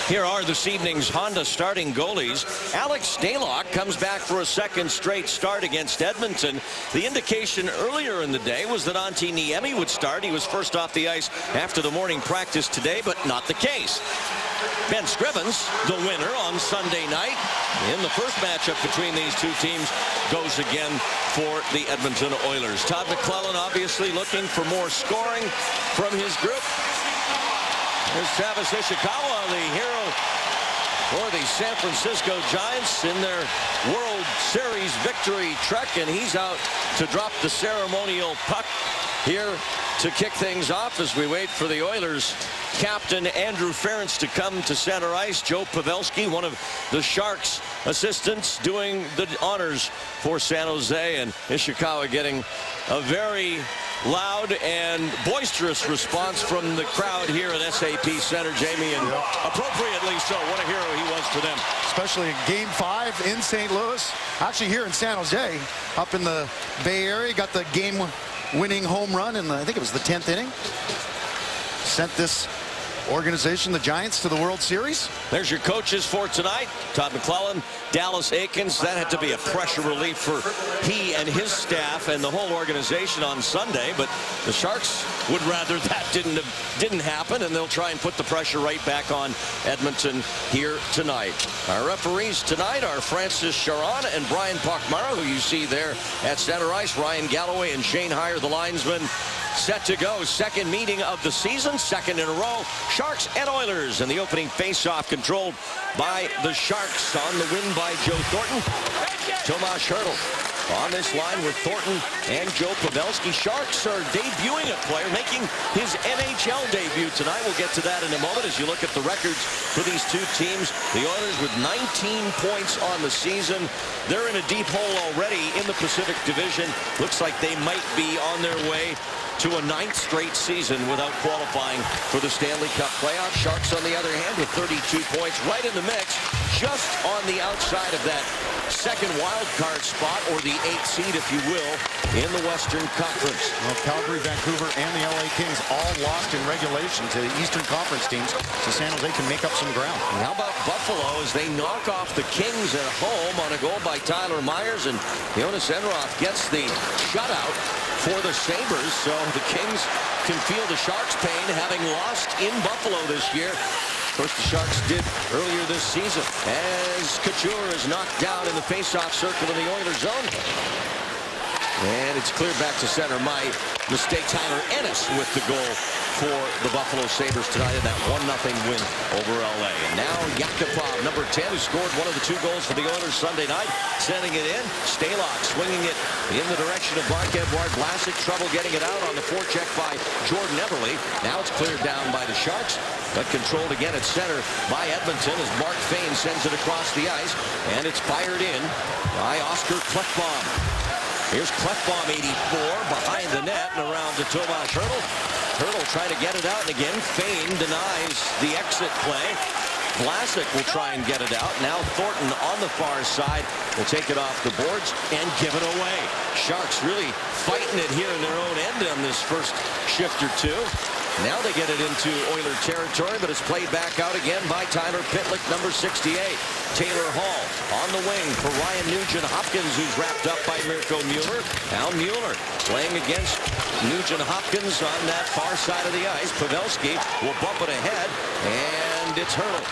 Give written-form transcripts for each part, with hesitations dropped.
Here are this evening's Honda starting goalies. Alex Stalock comes back for a second straight start against Edmonton. The indication earlier in the day was that Antti Niemi would start. He was first off the ice after the morning practice today, but not the case. Ben Scrivens, the winner on Sunday night in the first matchup between these two teams, goes again for the Edmonton Oilers. Todd McLellan obviously looking for more scoring from his group. There's Travis Ishikawa, the hero for the San Francisco Giants in their World Series victory trek, and he's out to drop the ceremonial puck here to kick things off as we wait for the Oilers captain Andrew Ference to come to center ice. Joe Pavelski, one of the Sharks assistants, doing the honors for San Jose, and Ishikawa getting a very loud and boisterous response from the crowd here at SAP Center, Jamie, and appropriately so. What a hero he was for them. Especially in Game 5 in St. Louis. Actually here in San Jose, up in the Bay Area, got the game-winning home run in I think it was the 10th inning. Sent this organization, the Giants, to the World Series. There's your coaches for tonight. Todd McLellan, Dallas Eakins. That had to be a pressure relief for he and his staff and the whole organization on Sunday, but the Sharks would rather that didn't happen, and they'll try and put the pressure right back on Edmonton here tonight. Our referees tonight are Francis Charon and Brian Pochmara, who you see there at center ice. Ryan Galloway and Shane Heyer, the linesmen, set to go. Second meeting of the season, second in a row. Sharks and Oilers in the opening face-off, controlled by the Sharks. On the win by Joe Thornton. Tomas Hertl on this line with Thornton and Joe Pavelski. Sharks are debuting a player, making his NHL debut tonight. We'll get to that in a moment as you look at the records for these two teams. The Oilers with 19 points on the season. They're in a deep hole already in the Pacific Division. Looks like they might be on their way to a 9th straight season without qualifying for the Stanley Cup playoffs. Sharks, on the other hand, with 32 points, right in the mix, just on the outside of that second wild card spot, or the 8th seed, if you will, in the Western Conference. Well, Calgary, Vancouver, and the LA Kings all lost in regulation to the Eastern Conference teams, so San Jose can make up some ground. And how about Buffalo as they knock off the Kings at home on a goal by Tyler Myers, and Jonas Enroth gets the shutout for the Sabres, so the Kings can feel the Sharks' pain, having lost in Buffalo this year. Of course, the Sharks did earlier this season, as Couture is knocked down in the face-off circle in the Oilers zone. And it's cleared back to center. My mistake, Tyler Ennis with the goal for the Buffalo Sabres tonight in that 1-0 win over LA. And now Yakupov, number 10, who scored one of the 2 goals for the Oilers Sunday night, sending it in. Stalock swinging it in the direction of Marc-Edouard Vlasic. Trouble getting it out on the forecheck by Jordan Eberle. Now it's cleared down by the Sharks, but controlled again at center by Edmonton as Mark Fane sends it across the ice, and it's fired in by Oscar Klefbom. Here's Klefbom, 84, behind the net and around to Tomas Hertl. Hertl trying to get it out, and again, Fane denies the exit play. Vlasic will try and get it out. Now Thornton on the far side will take it off the boards and give it away. Sharks really fighting it here in their own end on this first shift or two. Now they get it into Oiler territory, but it's played back out again by Tyler Pitlick, number 68. Taylor Hall on the wing for Ryan Nugent-Hopkins, who's wrapped up by Mirko Mueller. Now Mueller playing against Nugent-Hopkins on that far side of the ice. Pavelski will bump it ahead, and it's Hertl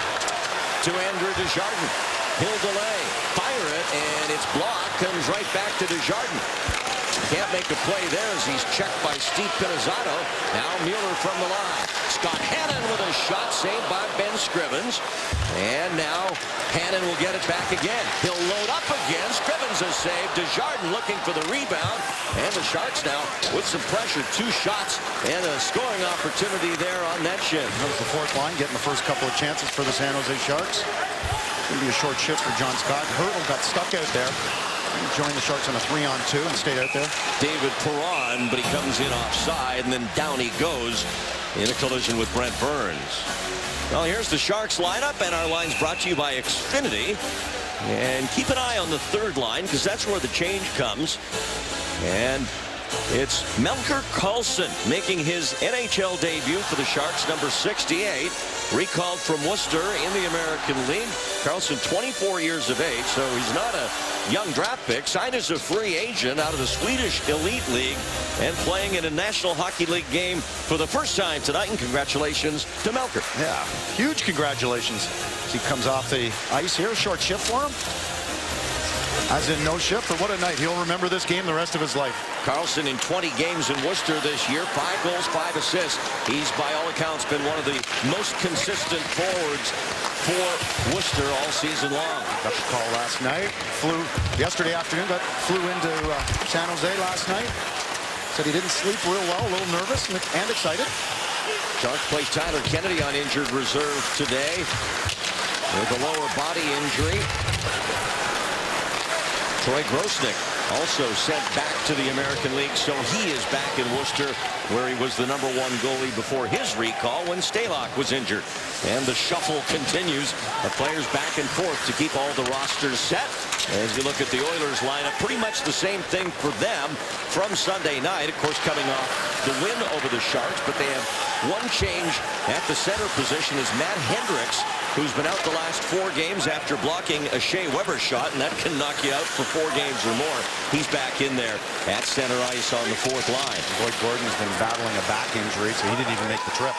to Andrew Desjardins. He'll delay, fire it, and it's blocked. Comes right back to Desjardins. Can't make a play there as he's checked by Steve Pinizzotto. Now Mueller from the line. Scott Hannon with a shot saved by Ben Scrivens. And now Hannon will get it back again. He'll load up again. Scrivens has saved. Desjardins looking for the rebound. And the Sharks now with some pressure. 2 shots and a scoring opportunity there on that shift. That was the 4th line, getting the first couple of chances for the San Jose Sharks. Going to be a short shift for John Scott. Hertl got stuck out there. Joined the Sharks on a 3-on-2 and stayed out there. David Perron, but he comes in offside, and then down he goes in a collision with Brent Burns. Well, here's the Sharks lineup, and our line's brought to you by Xfinity. And keep an eye on the 3rd line, because that's where the change comes. And it's Melker Karlsson making his NHL debut for the Sharks, number 68. recalled from Worcester in the American League. Karlsson, 24 years of age, so he's not a young draft pick. Signed as a free agent out of the Swedish Elite League and playing in a National Hockey League game for the first time tonight. And congratulations to Melker. Yeah, huge congratulations. He comes off the ice here. Short shift for him. As in no shift, but what a night. He'll remember this game the rest of his life. Karlsson in 20 games in Worcester this year, 5 goals, 5 assists. He's, by all accounts, been one of the most consistent forwards for Worcester all season long. Got the call last night. Flew yesterday afternoon, flew into San Jose last night. Said he didn't sleep real well, a little nervous and excited. Sharks play Tyler Kennedy on injured reserve today with a lower body injury. Troy Grosnick also sent back to the American League, so he is back in Worcester, where he was the #1 goalie before his recall when Stalock was injured. And the shuffle continues of players back and forth to keep all the rosters set. As you look at the Oilers lineup, pretty much the same thing for them from Sunday night. Of course, coming off the win over the Sharks, but they have one change at the center position is Matt Hendricks, who's been out the last 4 games after blocking a Shea Weber shot, and that can knock you out for 4 games or more. He's back in there at center ice on the 4th line. Boyd Gordon's been battling a back injury, so he didn't even make the trip.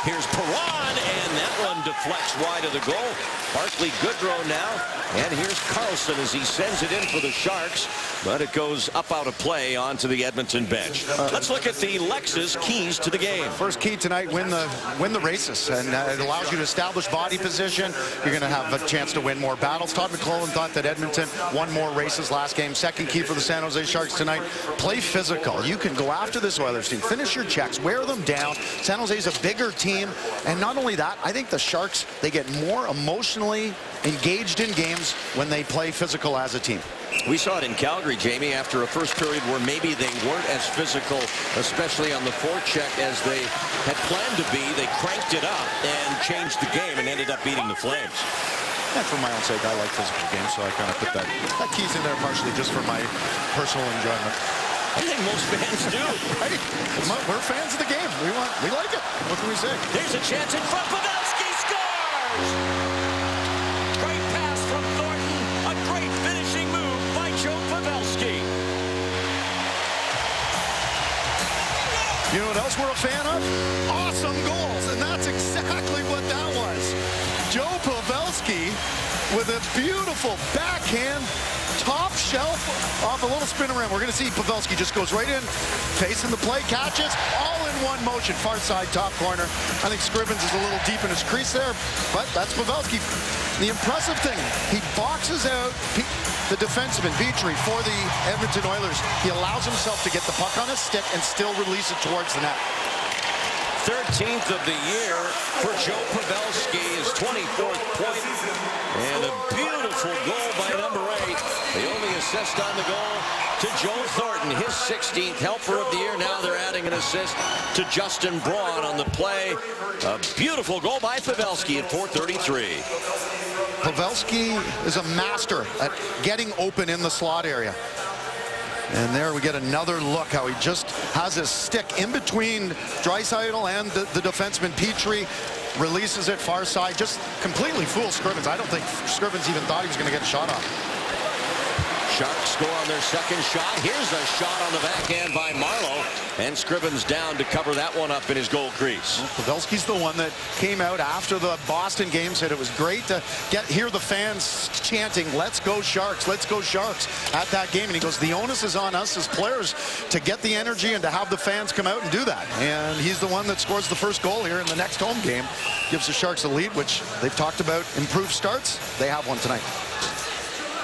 Here's Perron, and that one deflects wide of the goal. Barclay Goodrow now, and here's Karlsson as he sends it in for the Sharks, but it goes up out of play onto the Edmonton bench. Let's look at the Lex's keys to the game. First key tonight, win the races, and it allows you to establish body position. You're going to have a chance to win more battles. Todd McLellan thought that Edmonton won more races last game. Second key for the San Jose Sharks tonight, play physical. You can go after this Oilers team, finish your checks, wear them down. San Jose's a bigger team, and not only that, I think the Sharks, they get more emotionally engaged in games when they play physical as a team. We saw it in Calgary, Jamie, after a first period where maybe they weren't as physical, especially on the forecheck, as they had planned to be. They cranked it up and changed the game and ended up beating the Flames. And for my own sake, I like physical games, so I kind of put that keys in there partially just for my personal enjoyment. I think most fans do. Right? We're fans of the game. We like it. What can we say? There's a chance in front. Pavelski scores! Great pass from Thornton. A great finishing move by Joe Pavelski. You know what else we're a fan of? Awesome goals, and that's exactly what that was. Joe Pavelski with a beautiful backhand top shelf off a little spin around. We're going to see Pavelski just goes right in, facing the play, catches, all in one motion, far side, top corner. I think Scrivens is a little deep in his crease there, but that's Pavelski. The impressive thing, he boxes out the defenseman, Petrie, for the Edmonton Oilers. He allows himself to get the puck on his stick and still release it towards the net. 13th of the year for Joe Pavelski, his 24th point, and a beautiful goal by number 8. The only assist on the goal to Joe Thornton, his 16th helper of the year. Now they're adding an assist to Justin Braun on the play. A beautiful goal by Pavelski at 4:33. Pavelski is a master at getting open in the slot area. And there we get another look how he just has his stick in between Draisaitl and the defenseman Petrie. Releases it far side, just completely fools Scrivens. I don't think Scrivens even thought he was going to get a shot off. Sharks score on their second shot. Here's a shot on the backhand by Marleau, and Scrivens down to cover that one up in his goal crease. Well, Pavelski's the one that came out after the Boston game, said it was great to hear the fans chanting, "Let's go Sharks, let's go Sharks," at that game. And he goes, the onus is on us as players to get the energy and to have the fans come out and do that. And he's the one that scores the first goal here in the next home game. Gives the Sharks a lead, which they've talked about improved starts. They have one tonight.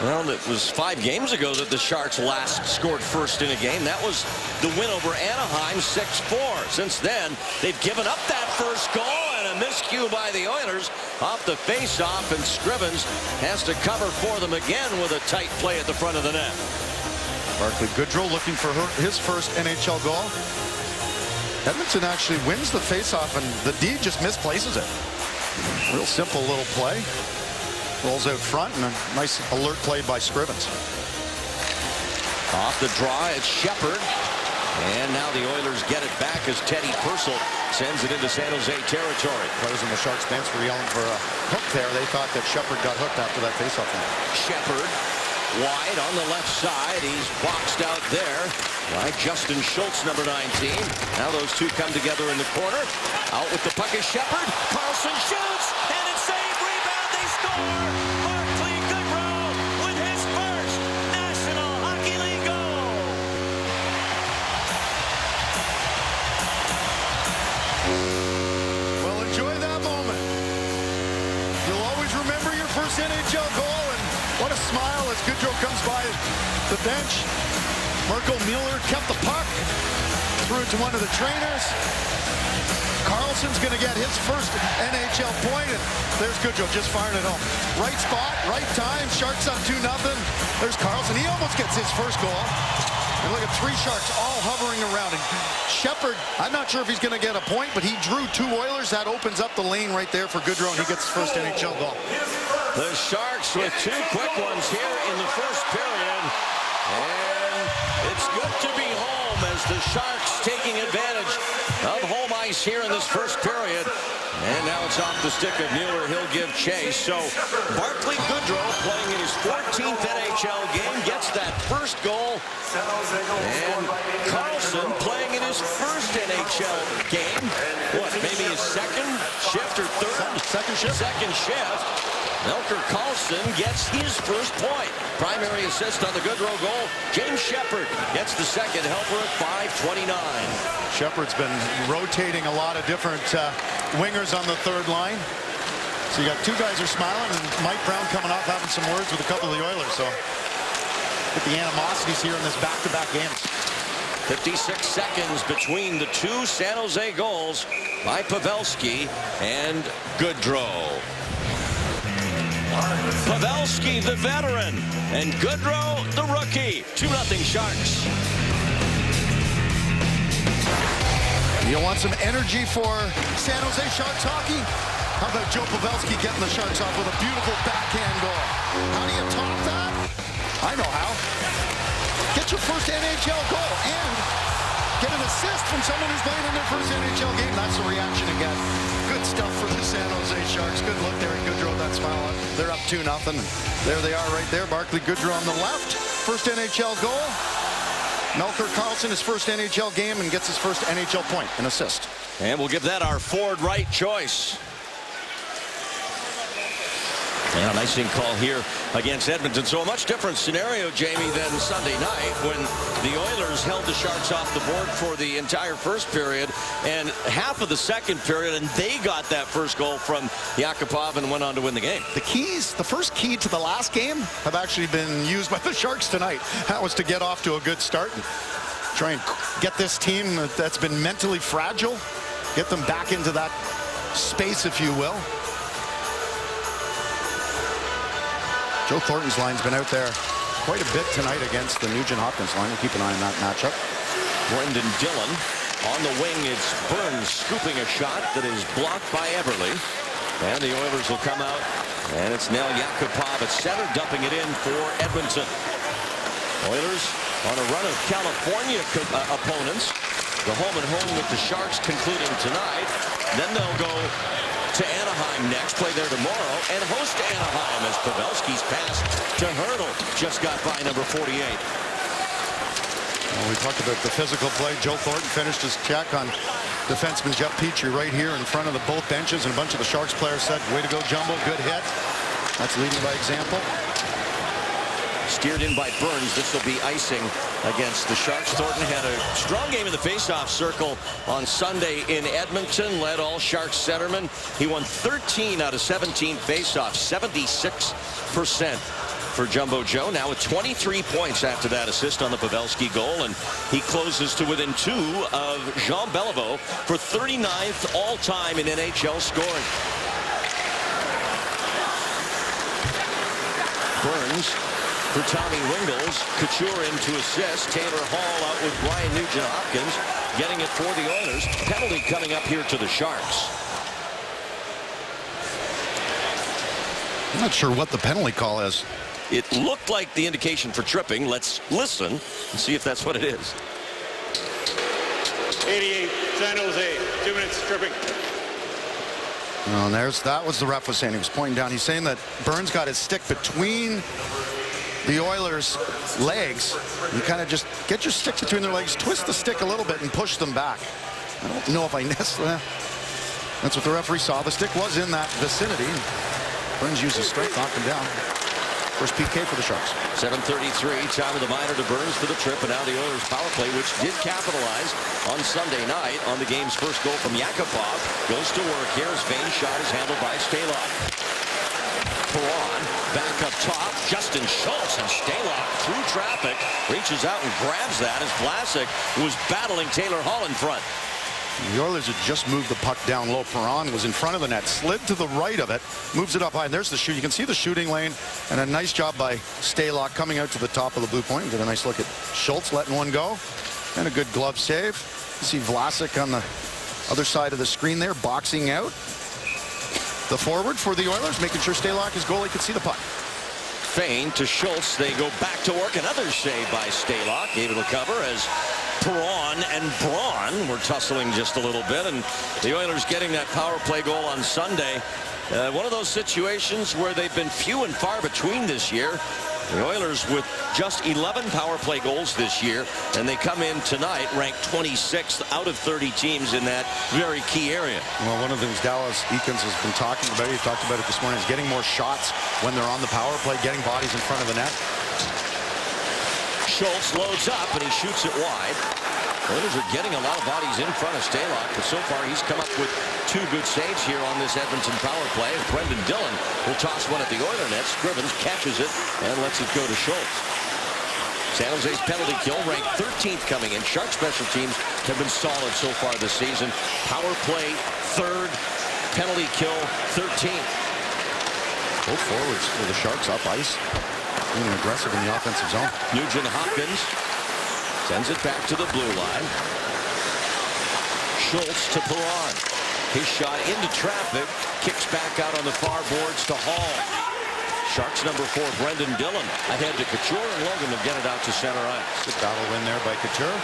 Well, it was 5 games ago that the Sharks last scored first in a game. That was the win over Anaheim, 6-4. Since then, they've given up that first goal, and a miscue by the Oilers off the face-off, and Scrivens has to cover for them again with a tight play at the front of the net. Barclay Goodrow looking for his first NHL goal. Edmonton actually wins the face-off, and the D just misplaces it. Real simple little play. Rolls out front, and a nice alert play by Scrivens. Off the draw, it's Shepard. And now the Oilers get it back as Teddy Purcell sends it into San Jose territory. Players on the Sharks bench were yelling for a hook there. They thought that Shepard got hooked after that faceoff. Shepard wide on the left side. He's boxed out there by Justin Schultz, number 19. Now those two come together in the corner. Out with the puck is Shepard. Carlson shoots, and it's saved. Rebound, they score. Barclay Goodrow with his first National Hockey League goal. Well, enjoy that moment. You'll always remember your first NHL goal, and what a smile as Goodrow comes by the bench. Marco Mueller kept the puck, threw it to one of the trainers. Carlson's going to get his first NHL point, and there's Goodrow just firing it home. Right spot, right time. Sharks up 2-0. There's Carlson. He almost gets his first goal. And look at 3 Sharks all hovering around him. Shepard, I'm not sure if he's going to get a point, but he drew 2 Oilers. That opens up the lane right there for Goodrow, and he gets his first NHL goal. The Sharks with 2 quick ones here in the first period. And it's good to be home as the Sharks taking advantage of home ice here in this first period. And now it's off the stick of Mueller. He'll give chase. So Barclay Goodrow, playing in his 14th NHL game, gets that first goal. And Carlson, playing in his first NHL game. What, maybe his second shift or third? Second shift. Second shift. Melker Karlsson gets his first point. Primary assist on the Goodrow goal. James Shepard gets the second helper at 5:29. Shepard's been rotating a lot of different wingers on the third line. So you got 2 guys who are smiling, and Mike Brown coming off having some words with a couple of the Oilers. So get the animosities here in this back-to-back games. 56 seconds between the 2 San Jose goals by Pavelski and Goodrow. Pavelski, the veteran, and Goodrow, the rookie. 2-0 Sharks. You want some energy for San Jose Sharks hockey? How about Joe Pavelski getting the Sharks off with a beautiful backhand goal? How do you top that? I know how. Get your first NHL goal and get an assist from someone who's playing in their first NHL game. That's the reaction you get. Good stuff for the San Jose Sharks. Good look there at Goodrow, that smile. They're up 2-0. There they are right there. Barclay Goodrow on the left. First NHL goal. Melker Karlsson, his first NHL game, and gets his first NHL point, an assist. And we'll give that our forward right choice. Yeah, nice call here against Edmonton. So a much different scenario, Jamie, than Sunday night when the Oilers held the Sharks off the board for the entire first period and half of the second period, and they got that first goal from Yakupov and went on to win the game. The keys, the first key to the last game, have actually been used by the Sharks tonight. That was to get off to a good start and try and get this team that's been mentally fragile, get them back into that space, if you will. Joe Thornton's line's been out there quite a bit tonight against the Nugent-Hopkins line. We'll keep an eye on that matchup. Brendan Dillon on the wing. It's Burns scooping a shot that is blocked by Eberle. And the Oilers will come out. And it's now Yakupov at center, dumping it in for Edmonton. Oilers on a run of California opponents. The home and home with the Sharks concluding tonight. Then they'll go to Anaheim next, play there tomorrow, and host Anaheim as Pavelski's pass to Hurdle just got by number 48. Well, we talked about the physical play. Joe Thornton finished his check on defenseman Jeff Petrie right here in front of the both benches, and a bunch of the Sharks players said, way to go, Jumbo, good hit. That's leading by example. Steered in by Burns. This will be icing against the Sharks. Thornton had a strong game in the faceoff circle on Sunday in Edmonton. Led all Sharks centermen. He won 13 out of 17 faceoffs, 76% for Jumbo Joe. Now with 23 points after that assist on the Pavelski goal, and he closes to within 2 of Jean Beliveau for 39th all-time in NHL scoring. Burns for Tommy Wingles. Couture in to assist. Taylor Hall out with Ryan Nugent-Hopkins, getting it for the Oilers. Penalty coming up here to the Sharks. I'm not sure what the penalty call is. It looked like the indication for tripping. Let's listen and see if that's what it is. 88, San Jose. 2 minutes, tripping. Oh, and that was the ref was saying. He was pointing down. He's saying that Burns got his stick between the Oilers' legs. You kind of just get your stick between their legs, twist the stick a little bit, and push them back. I don't know if I missed that. That's what the referee saw. The stick was in that vicinity. Burns used his strength, knocked him down. First PK for the Sharks. 7:33, time of the minor to Burns for the trip, and now the Oilers power play, which did capitalize on Sunday night on the game's first goal from Yakupov. Goes to work here as Vane's shot is handled by Stalock. Perron back up top. Justin Schultz, and Stalock through traffic reaches out and grabs that as Vlasic was battling Taylor Hall in front. The Oilers had just moved the puck down low. Perron was in front of the net, slid to the right of it, moves it up high, and there's the shoot. You can see the shooting lane, and a nice job by Stalock coming out to the top of the blue point. Get a nice look at Schultz letting one go, and a good glove save. You see Vlasic on the other side of the screen there, boxing out. The forward for the Oilers, making sure Stalock, his goalie, could see the puck. Fein to Schultz. They go back to work. Another save by Stalock. Able to cover as Perron and Braun were tussling just a little bit, and the Oilers getting that power play goal on Sunday. One of those situations where they've been few and far between this year. The Oilers with just 11 power play goals this year, and they come in tonight ranked 26th out of 30 teams in that very key area. Well, one of the things Dallas Eakins has been talking about, he talked about it this morning, is getting more shots when they're on the power play, getting bodies in front of the net. Schultz loads up and he shoots it wide. The Oilers are getting a lot of bodies in front of Stalock, but so far he's come up with 2 good saves here on this Edmonton power play. Brendan Dillon will toss one at the Oiler net. Scrivens catches it and lets it go to Schultz. San Jose's penalty kill ranked 13th coming in. Shark special teams have been solid so far this season. Power play 3rd, penalty kill 13th. Both forwards for the Sharks up ice, being aggressive in the offensive zone. Nugent Hopkins sends it back to the blue line. Schultz to Perron. His shot into traffic, kicks back out on the far boards to Hall. Sharks number 4, Brendan Dillon, ahead to Couture, and Logan will get it out to center ice. Good battle win there by Couture.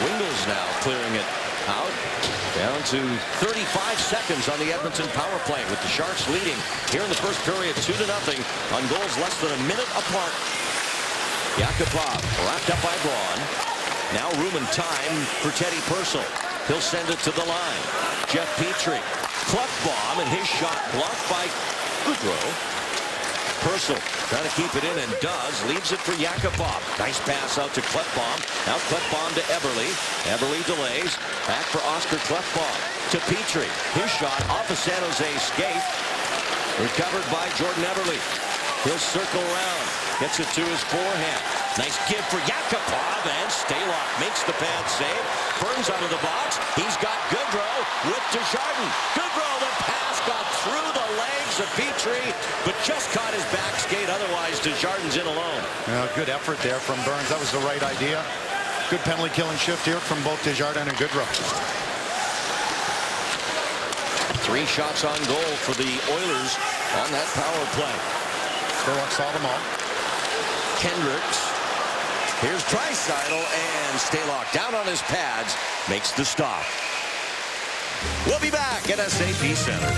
Wingles now clearing it out. Down to 35 seconds on the Edmonton power play, with the Sharks leading here in the first period 2-0 on goals less than a minute apart. Yakupov wrapped up by Braun. Now room and time for Teddy Purcell. He'll send it to the line. Jeff Petrie. Klefbom, and his shot blocked by Goodrow. Purcell trying to keep it in, and does. Leaves it for Yakupov. Nice pass out to Klefbom. Now Klefbom to Eberle. Eberle delays. Back for Oscar Klefbom. To Petrie. His shot off a San Jose skate. Recovered by Jordan Eberle. He'll circle around. Gets it to his forehand. Nice give for Yakupov, and Stalock makes the pad save. Burns out of the box. He's got Goodrow with Desjardins. Goodrow, the pass got through the legs of Petrie, but just caught his back skate. Otherwise, Desjardins in alone. Good effort there from Burns. That was the right idea. Good penalty killing shift here from both Desjardins and Goodrow. 3 shots on goal for the Oilers on that power play. Stalock saw them all. Kendricks. Here's Draisaitl, and Stalock down on his pads makes the stop. We'll be back at SAP Center.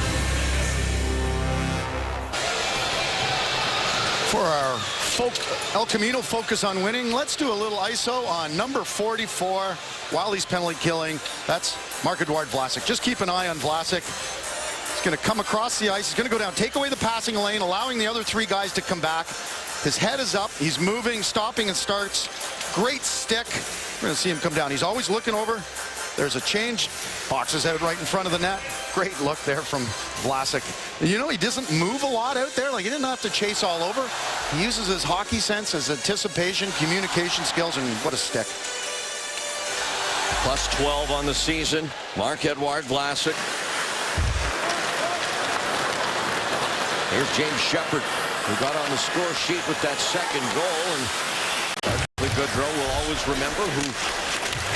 For our El Camino focus on winning, let's do a little ISO on number 44 while he's penalty killing. That's Marc-Edouard Vlasic. Just keep an eye on Vlasic. He's going to come across the ice. He's going to go down, take away the passing lane, allowing the other 3 guys to come back. His head is up. He's moving, stopping, and starts. Great stick. We're going to see him come down. He's always looking over. There's a change. Boxes out right in front of the net. Great look there from Vlasic. You know, he doesn't move a lot out there. Like, he didn't have to chase all over. He uses his hockey sense, his anticipation, communication skills, and what a stick. Plus 12 on the season. Marc-Edouard Vlasic. Here's James Shepherd, who got on the score sheet with that second goal. And Goodrow will always remember, who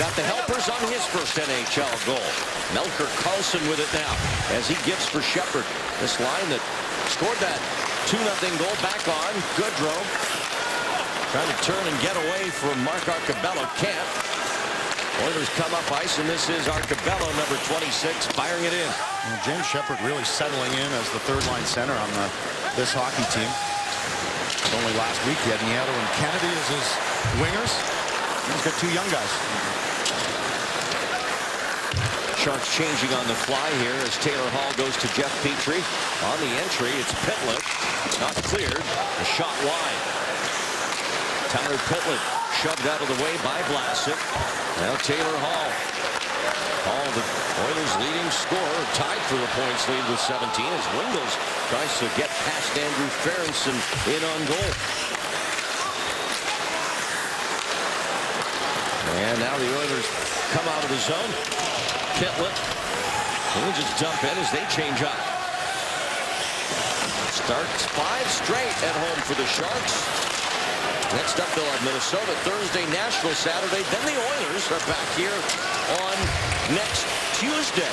got the helpers on his first NHL goal. Melker Karlsson with it now as he gives for Shepherd. This line that scored that 2-0 goal back on Goodrow. Trying to turn and get away from Mark Arcobello. Can't. Oilers come up ice, and this is Arcobello, number 26, firing it in. Well, James Sheppard really settling in as the third-line center on this hockey team. Only last week he had Nieto and Kennedy as his wingers. He's got two young guys. Sharks changing on the fly here as Taylor Hall goes to Jeff Petrie. On the entry, it's Pitlick. Not cleared. A shot wide. Tyler Pitlick shoved out of the way by Vlasic. Now Taylor Hall. Hall, the Oilers' leading scorer, tied for the points lead with 17 as Wingles tries to get past Andrew Ferguson in on goal. And now the Oilers come out of the zone. Pitlick. He'll just dump in as they change up. Starts 5 straight at home for the Sharks. Next up, they'll have Minnesota Thursday, Nashville Saturday. Then the Oilers are back here on next Tuesday.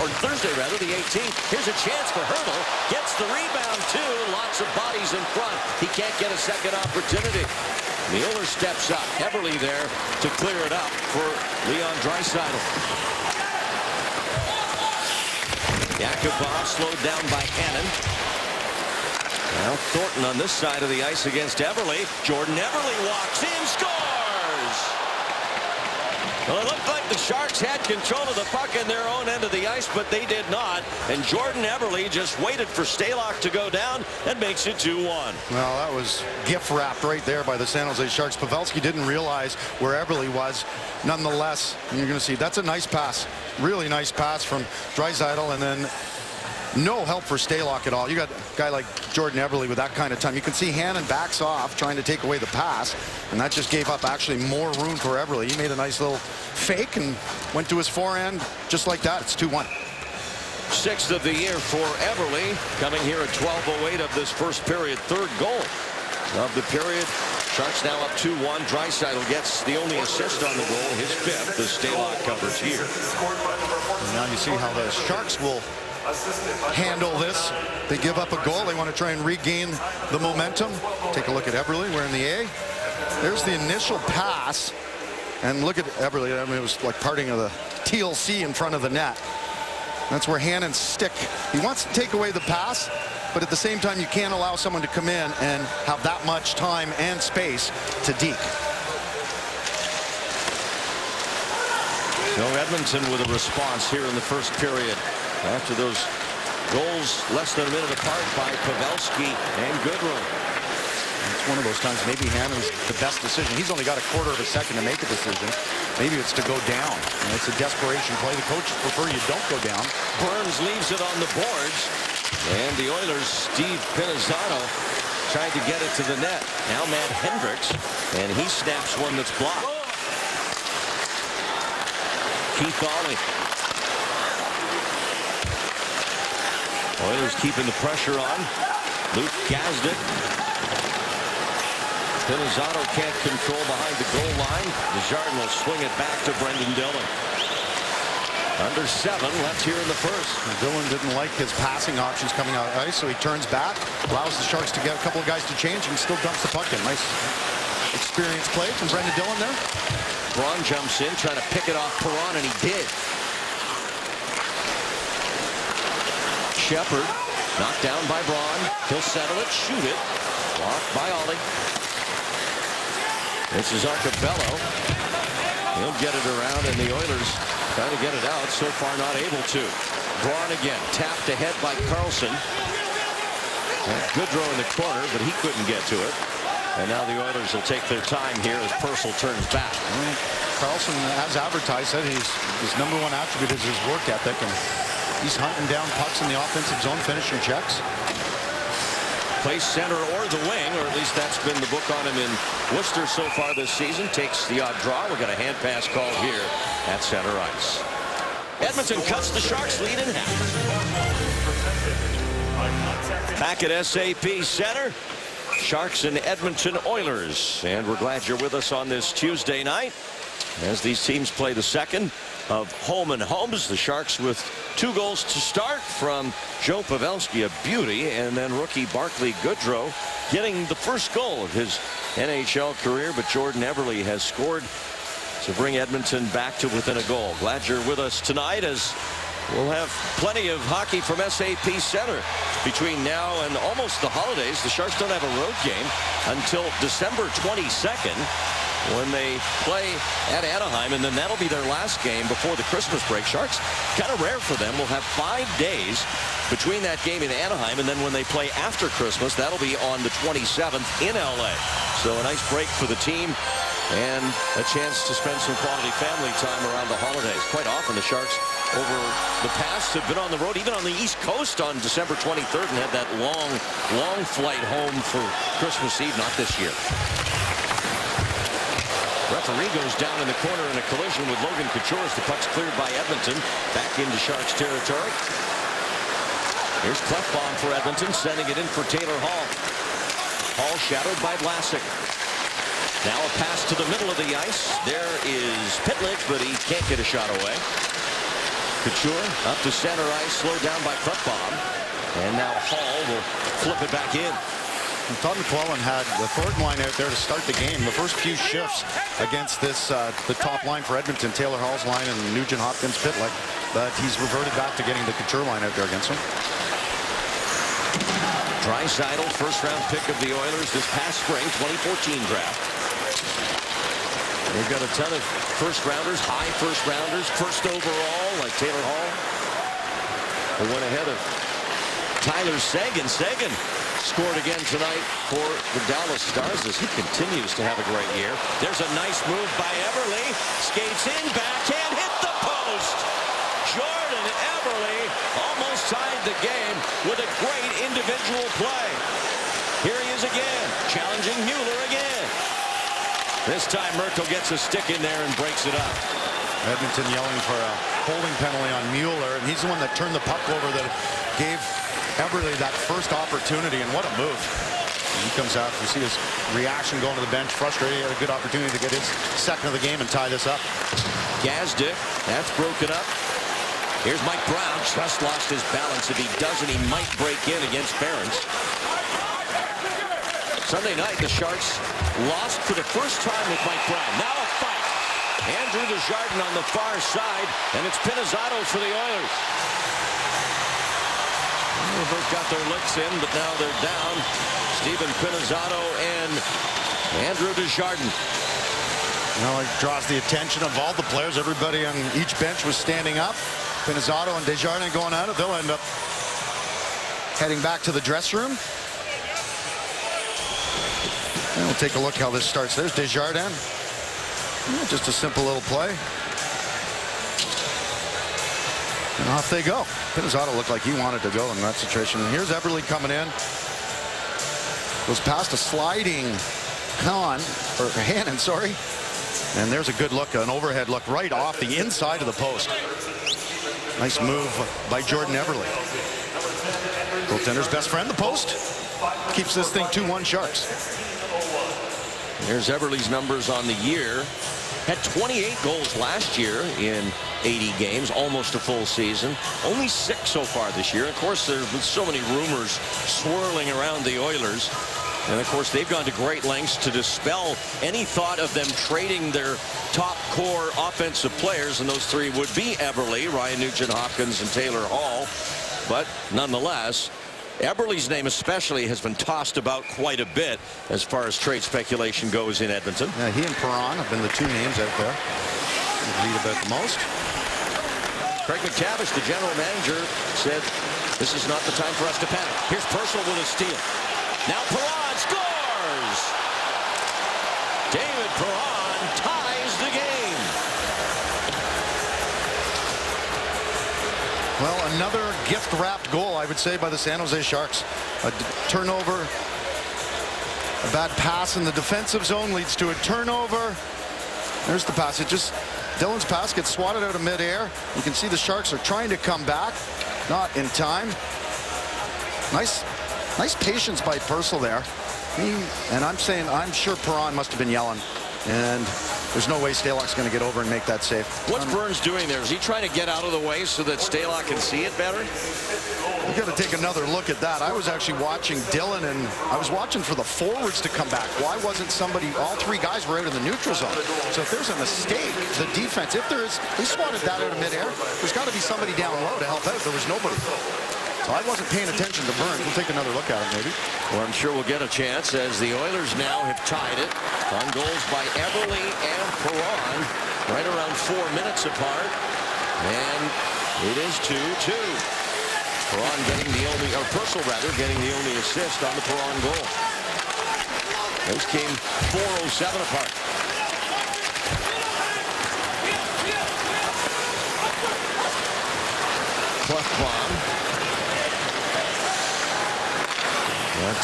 Or Thursday, rather, the 18th. Here's a chance for Hertl. Gets the rebound, too. Lots of bodies in front. He can't get a second opportunity. Mueller steps up. Eberle there to clear it up for Leon Draisaitl. Yakubov slowed down by Hannon. Now Thornton on this side of the ice against Eberle. Jordan Eberle walks in, scores! Well, it looked like the Sharks had control of the puck in their own end of the ice, but they did not. And Jordan Eberle just waited for Stalock to go down and makes it 2-1. Well, that was gift wrapped right there by the San Jose Sharks. Pavelski didn't realize where Eberle was. Nonetheless, you're going to see that's a nice pass. Really nice pass from Draisaitl, and then no help for Stalock at all. You got a guy like Jordan Eberle with that kind of time. You can see Hannon backs off trying to take away the pass, and that just gave up actually more room for Eberle. He made a nice little fake and went to his forehand just like that. It's 2-1. 6th of the year for Eberle, coming here at 12:08 of this first period. Third goal of the period. Sharks now up 2-1. Draisaitl gets the only assist on the goal, his 5th. The Stalock covers here. And now you see how the Sharks will handle this. They give up a goal. They want to try and regain the momentum. Take a look at Eberle. We're in the A. There's the initial pass. And look at Eberle. I mean, it was like parting of the TLC in front of the net. That's where Hannon's stick. He wants to take away the pass, but at the same time, you can't allow someone to come in and have that much time and space to deke. So Edmonton with a response here in the first period. After those goals less than a minute apart by Pavelski and Goodrow. It's one of those times maybe Hannon's the best decision. He's only got a quarter of a second to make a decision. Maybe it's to go down. And it's a desperation play. The coaches prefer you don't go down. Burns leaves it on the boards. And the Oilers, Steve Pinizzano, tried to get it to the net. Now Matt Hendricks. And he snaps one that's blocked. Keith Ollie. Oilers keeping the pressure on. Luke Gazdic. Pinizzano can't control behind the goal line. Desjardins will swing it back to Brendan Dillon. Under 7 left here in the first. Dillon didn't like his passing options coming out of ice, so he turns back, allows the Sharks to get a couple of guys to change, and still dumps the puck in. Nice experienced play from Brendan Dillon there. Braun jumps in, trying to pick it off Perron, and he did. Sheppard knocked down by Braun. He'll settle it, shoot it. Blocked by Ollie. This is Arcobello. He'll get it around, and the Oilers trying to get it out. So far, not able to. Braun again, tapped ahead by Carlson. Goodrow in the corner, but he couldn't get to it. And now the Oilers will take their time here as Purcell turns back. Carlson, as advertised, said his #1 attribute is his work ethic, and he's hunting down pucks in the offensive zone, finishing checks. Plays center or the wing, or at least that's been the book on him in Worcester so far this season. Takes the odd draw. We'll get a hand pass called here at center ice. Edmonton cuts the Sharks lead in half. Back at SAP Center, Sharks and Edmonton Oilers. And we're glad you're with us on this Tuesday night as these teams play the second of home and homes. The Sharks with 2 goals to start from Joe Pavelski, a beauty, and then rookie Barclay Goodrow getting the first goal of his NHL career. But Jordan Eberle has scored to bring Edmonton back to within a goal. Glad you're with us tonight, as we'll have plenty of hockey from SAP Center between now and almost the holidays. The Sharks don't have a road game until December 22nd, when they play at Anaheim, and then that'll be their last game before the Christmas break. Sharks, kind of rare for them, will have 5 days between that game in Anaheim and then when they play after Christmas, that'll be on the 27th in LA. So a nice break for the team and a chance to spend some quality family time around the holidays. Quite often the Sharks over the past have been on the road, even on the East Coast, on December 23rd, and had that long flight home for Christmas Eve. Not this year. Referee goes down in the corner in a collision with Logan Couture as the puck's cleared by Edmonton. Back into Sharks territory. Here's Klefbom for Edmonton, sending it in for Taylor Hall. Hall shadowed by Vlasic. Now a pass to the middle of the ice. There is Pitlick, but he can't get a shot away. Couture up to center ice, slowed down by Klefbom. And now Hall will flip it back in. Todd McClellan had the Thornton line out there to start the game. The first few shifts against this, the top line for Edmonton, Taylor Hall's line and Nugent Hopkins, Pitlick. But he's reverted back to getting the Couture line out there against him. Draisaitl, first-round pick of the Oilers this past spring, 2014 draft. They've got a ton of first-rounders, high first-rounders, first overall, like Taylor Hall. They went ahead of Tyler Seguin. Seguin scored again tonight for the Dallas Stars as he continues to have a great year. There's a nice move by Eberle. Skates in, backhand, hit the post. Jordan Eberle almost tied the game with a great individual play. Here he is again, challenging Mueller again. This time Merkel gets a stick in there and breaks it up. Edmonton yelling for a holding penalty on Mueller, and he's the one that turned the puck over that gave Eberle that first opportunity, and what a move. He comes out, you see his reaction going to the bench, frustrated. He had a good opportunity to get his second of the game and tie this up. Gazdic, that's broken up. Here's Mike Brown, just lost his balance. If he doesn't, he might break in against Barons. Sunday night, the Sharks lost for the first time with Mike Brown. Now a fight. Andrew Desjardins on the far side, and it's Pinizzotto for the Oilers. They both got their licks in, but now they're down. Steven Pinizzotto and Andrew Desjardins. Now it draws the attention of all the players. Everybody on each bench was standing up. Pinizzotto and Desjardins going at it. They'll end up heading back to the dressing room. And we'll take a look how this starts. There's Desjardins. Just a simple little play. And off they go. Pinizzotto looked like he wanted to go in that situation. And here's Eberle coming in. Goes past a sliding Hannon, sorry. And there's a good look, an overhead look right off the inside of the post. Nice move by Jordan Eberle. Goaltender's best friend, the post. Keeps this thing 2-1 Sharks. There's Eberle's numbers on the year. Had 28 goals last year in 80 games, almost a full season. Only 6 so far this year. Of course, there's been so many rumors swirling around the Oilers. And, of course, they've gone to great lengths to dispel any thought of them trading their top core offensive players. And those 3 would be Eberle, Ryan Nugent-Hopkins, and Taylor Hall. But, nonetheless, Eberle's name especially has been tossed about quite a bit as far as trade speculation goes in Edmonton. Yeah, he and Perron have been the 2 names out there. Lead about the most. Craig McTavish, the general manager, said this is not the time for us to panic. Here's Purcell with a steal. Now Perron scores! David Perron ties the game. Well, another gift-wrapped goal, I would say, by the San Jose Sharks. A turnover, a bad pass in the defensive zone leads to a turnover. There's the pass. Dylan's pass gets swatted out of midair. You can see the Sharks are trying to come back, not in time. Nice patience by Purcell there. And I'm sure Perron must have been yelling and there's no way Stalock's going to get over and make that save. What's Burns doing there? Is he trying to get out of the way so that Stalock can see it better? We've got to take another look at that. I was actually watching Dillon, and I was watching for the forwards to come back. Why wasn't somebody, all three guys were out in the neutral zone. So if there's a mistake, the defense, if there is, they swatted that out of midair. There's got to be somebody down low to help out. There was nobody. So I wasn't paying attention to Burns. We'll take another look at it maybe. Well, I'm sure we'll get a chance as the Oilers now have tied it on goals by Eberle and Perron, right around 4 minutes apart. And it is 2-2. Perron getting the only, or Purcell rather, getting the only assist on the Perron goal. Those came 4:07 apart. Klefbom.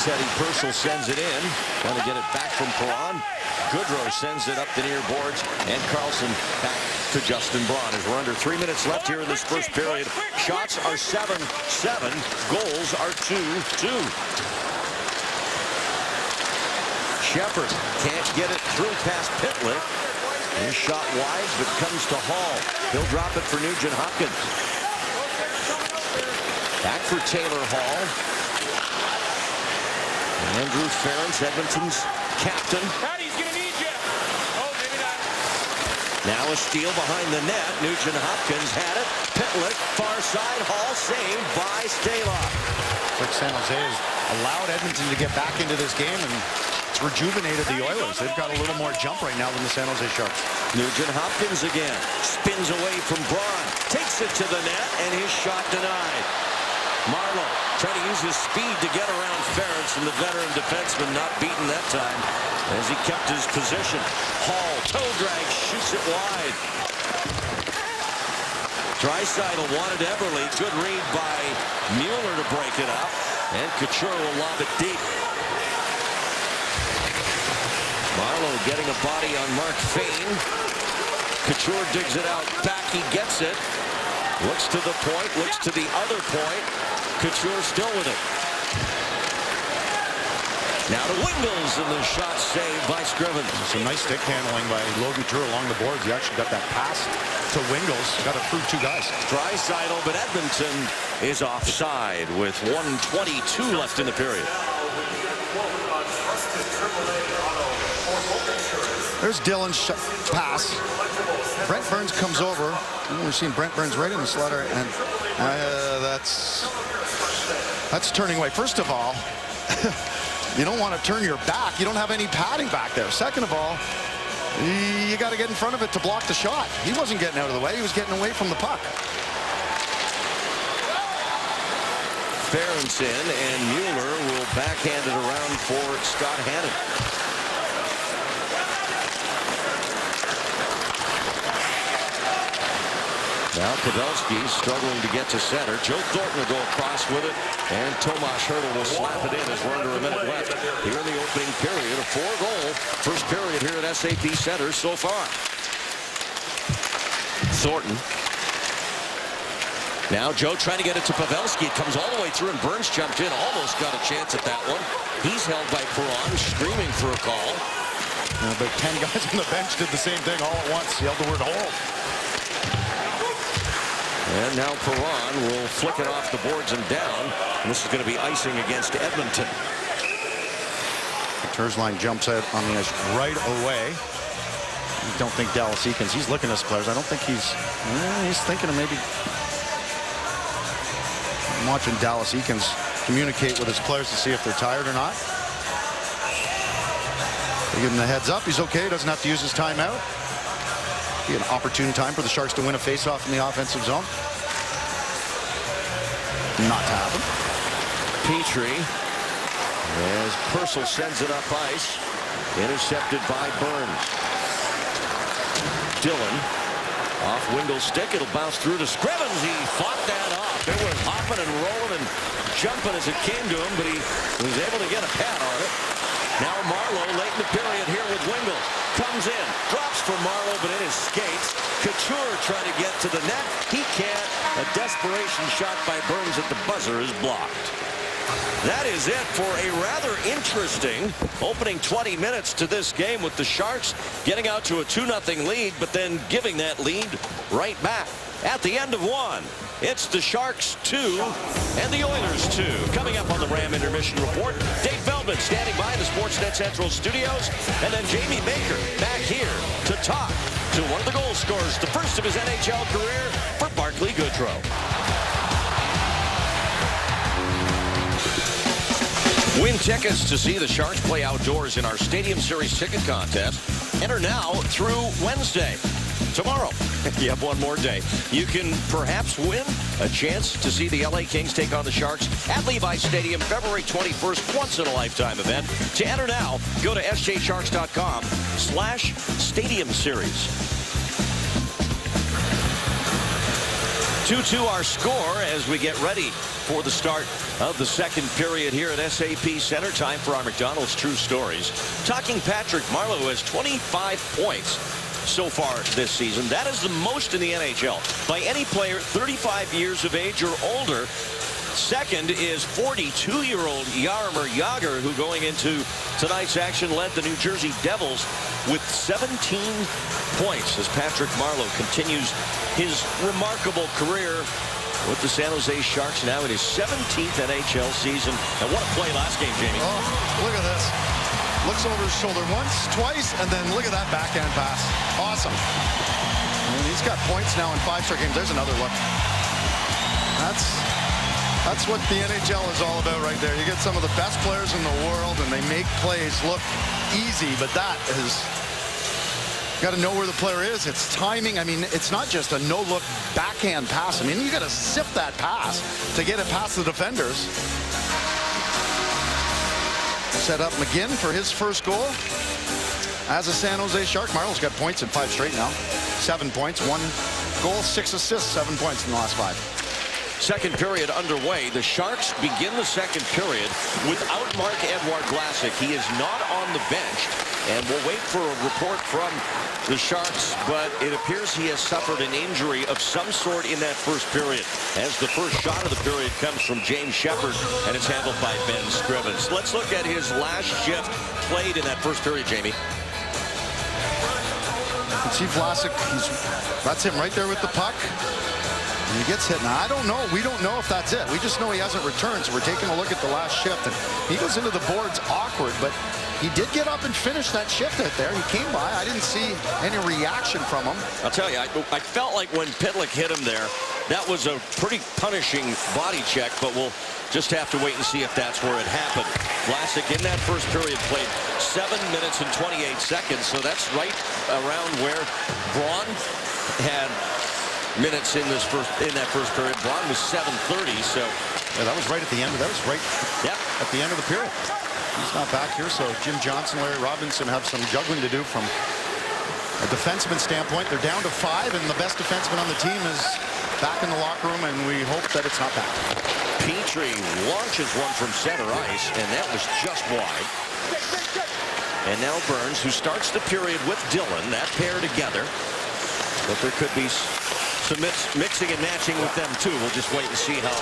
Teddy Purcell sends it in. Trying to get it back from Perron. Goodrow sends it up the near boards. And Carlson back to Justin Braun as we're under 3 minutes left here in this first period. Shots are 7-7. Goals are 2-2. Shepherd can't get it through past Pitlick. His shot wide, but comes to Hall. He'll drop it for Nugent Hopkins. Back for Taylor Hall. Andrew Ference, Edmonton's captain. Patty's gonna need you. Oh, maybe not. Now a steal behind the net. Nugent Hopkins had it. Pitlick, far side. Hall saved by Stalock. Like San Jose has allowed Edmonton to get back into this game, and it's rejuvenated the Oilers. They've got a little more jump right now than the San Jose Sharks. Nugent Hopkins again. Spins away from Braun. Takes it to the net, and his shot denied. Marleau trying to use his speed to get around Ference, and the veteran defenseman not beaten that time as he kept his position. Hall, toe drag, shoots it wide. Draisaitl wanted Eberle. Good read by Mueller to break it up, and Couture will lob it deep. Marleau getting a body on Mark Fayne. Couture digs it out. Back, he gets it. Looks to the point, looks to the other point. Couture still with it. Now to Wingles, and the shot saved by Scrivens. Some nice stick handling by Logan Couture along the boards. He actually got that pass to Wingles. Got it through two guys. Draisaitl, but Edmonton is offside with 1:22 left in the period. There's Dillon's pass. Brent Burns comes over. We've seen Brent Burns right in the slaughter, and that's turning away. First of all, you don't want to turn your back. You don't have any padding back there. Second of all, you got to get in front of it to block the shot. He wasn't getting out of the way. He was getting away from the puck. Ference in, and Mueller will backhand it around for Scott Hannon. Now Pavelski struggling to get to center. Joe Thornton will go across with it, and Tomas Hertl will slap it in as we're under a minute left here in the opening period. A 4-goal first period here at SAP Center so far. Thornton. Now Joe trying to get it to Pavelski. It comes all the way through, and Burns jumped in. Almost got a chance at that one. He's held by Perron, screaming for a call. But 10 guys on the bench did the same thing all at once. Yelled the word hold. And now Perron will flick it off the boards and down. And this is going to be icing against Edmonton. Tersline jumps out on the ice right away. I don't think Dallas Eakins, he's looking at his players. I don't think he's thinking of maybe. I'm watching Dallas Eakins communicate with his players to see if they're tired or not. They give him the heads up. He's okay. Doesn't have to use his timeout. Be an opportune time for the Sharks to win a faceoff in the offensive zone. Not to happen. Petrie, as Purcell sends it up ice, intercepted by Burns. Dillon off Wingle's stick. It'll bounce through to Scrivens. He fought that off. It was hopping and rolling and jumping as it came to him, but he was able to get a pad on it. Now Marleau late in the period here with Wingles. Comes in, drops for Marleau, but in his skates. Couture trying to get to the net. He can't. A desperation shot by Burns at the buzzer is blocked. That is it for a rather interesting opening 20 minutes to this game, with the Sharks getting out to a 2-0 lead, but then giving that lead right back. At the end of one, it's the Sharks 2 and the Oilers 2. Coming up on the Ram Intermission Report, Dave Feldman standing by in the Sportsnet Central studios, and then Jamie Baker back here to talk to one of the goal scorers, the first of his NHL career for Barclay Goodrow. Win tickets to see the Sharks play outdoors in our Stadium Series ticket contest. Enter now through Wednesday. Tomorrow, you have one more day. You can perhaps win a chance to see the LA Kings take on the Sharks at Levi Stadium February 21st, once-in-a-lifetime event. To enter now, go to sjsharks.com/Stadium Series. 2-2 our score as we get ready for the start of the second period here at SAP Center. Time for our McDonald's True Stories. Talking Patrick Marleau, who has 25 points so far this season. That is the most in the NHL by any player 35 years of age or older. Second is 42-year-old Jaromir Jagr, who going into tonight's action led the New Jersey Devils with 17 points as Patrick Marleau continues his remarkable career with the San Jose Sharks, now in his 17th NHL season. And what a play last game, Jamie. Oh, look at this. Looks over his shoulder once, twice, and then look at that backhand pass. Awesome. And he's got points now in 5 straight games. There's another look. That's what the NHL is all about right there. You get some of the best players in the world, and they make plays look easy, but that is... Got to know where the player is. It's timing. I mean, it's not just a no-look backhand pass. I mean, you got to zip that pass to get it past the defenders. Set up McGinn for his first goal as a San Jose Shark. Marleau's got points in 5 straight now. 7 points, 1 goal, 6 assists, 7 points in the last 5. Second period underway. The Sharks begin the second period without Marc-Edouard Vlasic. He is not on the bench, and we'll wait for a report from the Sharks, but it appears he has suffered an injury of some sort in that first period, as the first shot of the period comes from James Shepherd, and it's handled by Ben Scrivens. Let's look at his last shift played in that first period, Jamie. You can see Vlasic, that's him right there with the puck. And he gets hit. Now, I don't know. We don't know if that's it. We just know he hasn't returned, so we're taking a look at the last shift. And he goes into the boards awkward, but he did get up and finish that shift out there. He came by. I didn't see any reaction from him. I'll tell you, I felt like when Pitlick hit him there, that was a pretty punishing body check, but we'll just have to wait and see if that's where it happened. Vlasic in that first period played 7 minutes and 28 seconds, so that's right around where Braun had minutes in that first period. Braun was 7:30, so yeah, that was right at the end. That was right at the end of the period. He's not back here, so Jim Johnson, Larry Robinson have some juggling to do from a defenseman standpoint. They're down to 5, and the best defenseman on the team is back in the locker room, and we hope that it's not back. Petrie launches one from center ice, and that was just wide. And now Burns, who starts the period with Dillon, that pair together. But there could be some mixing and matching with them, too. We'll just wait and see how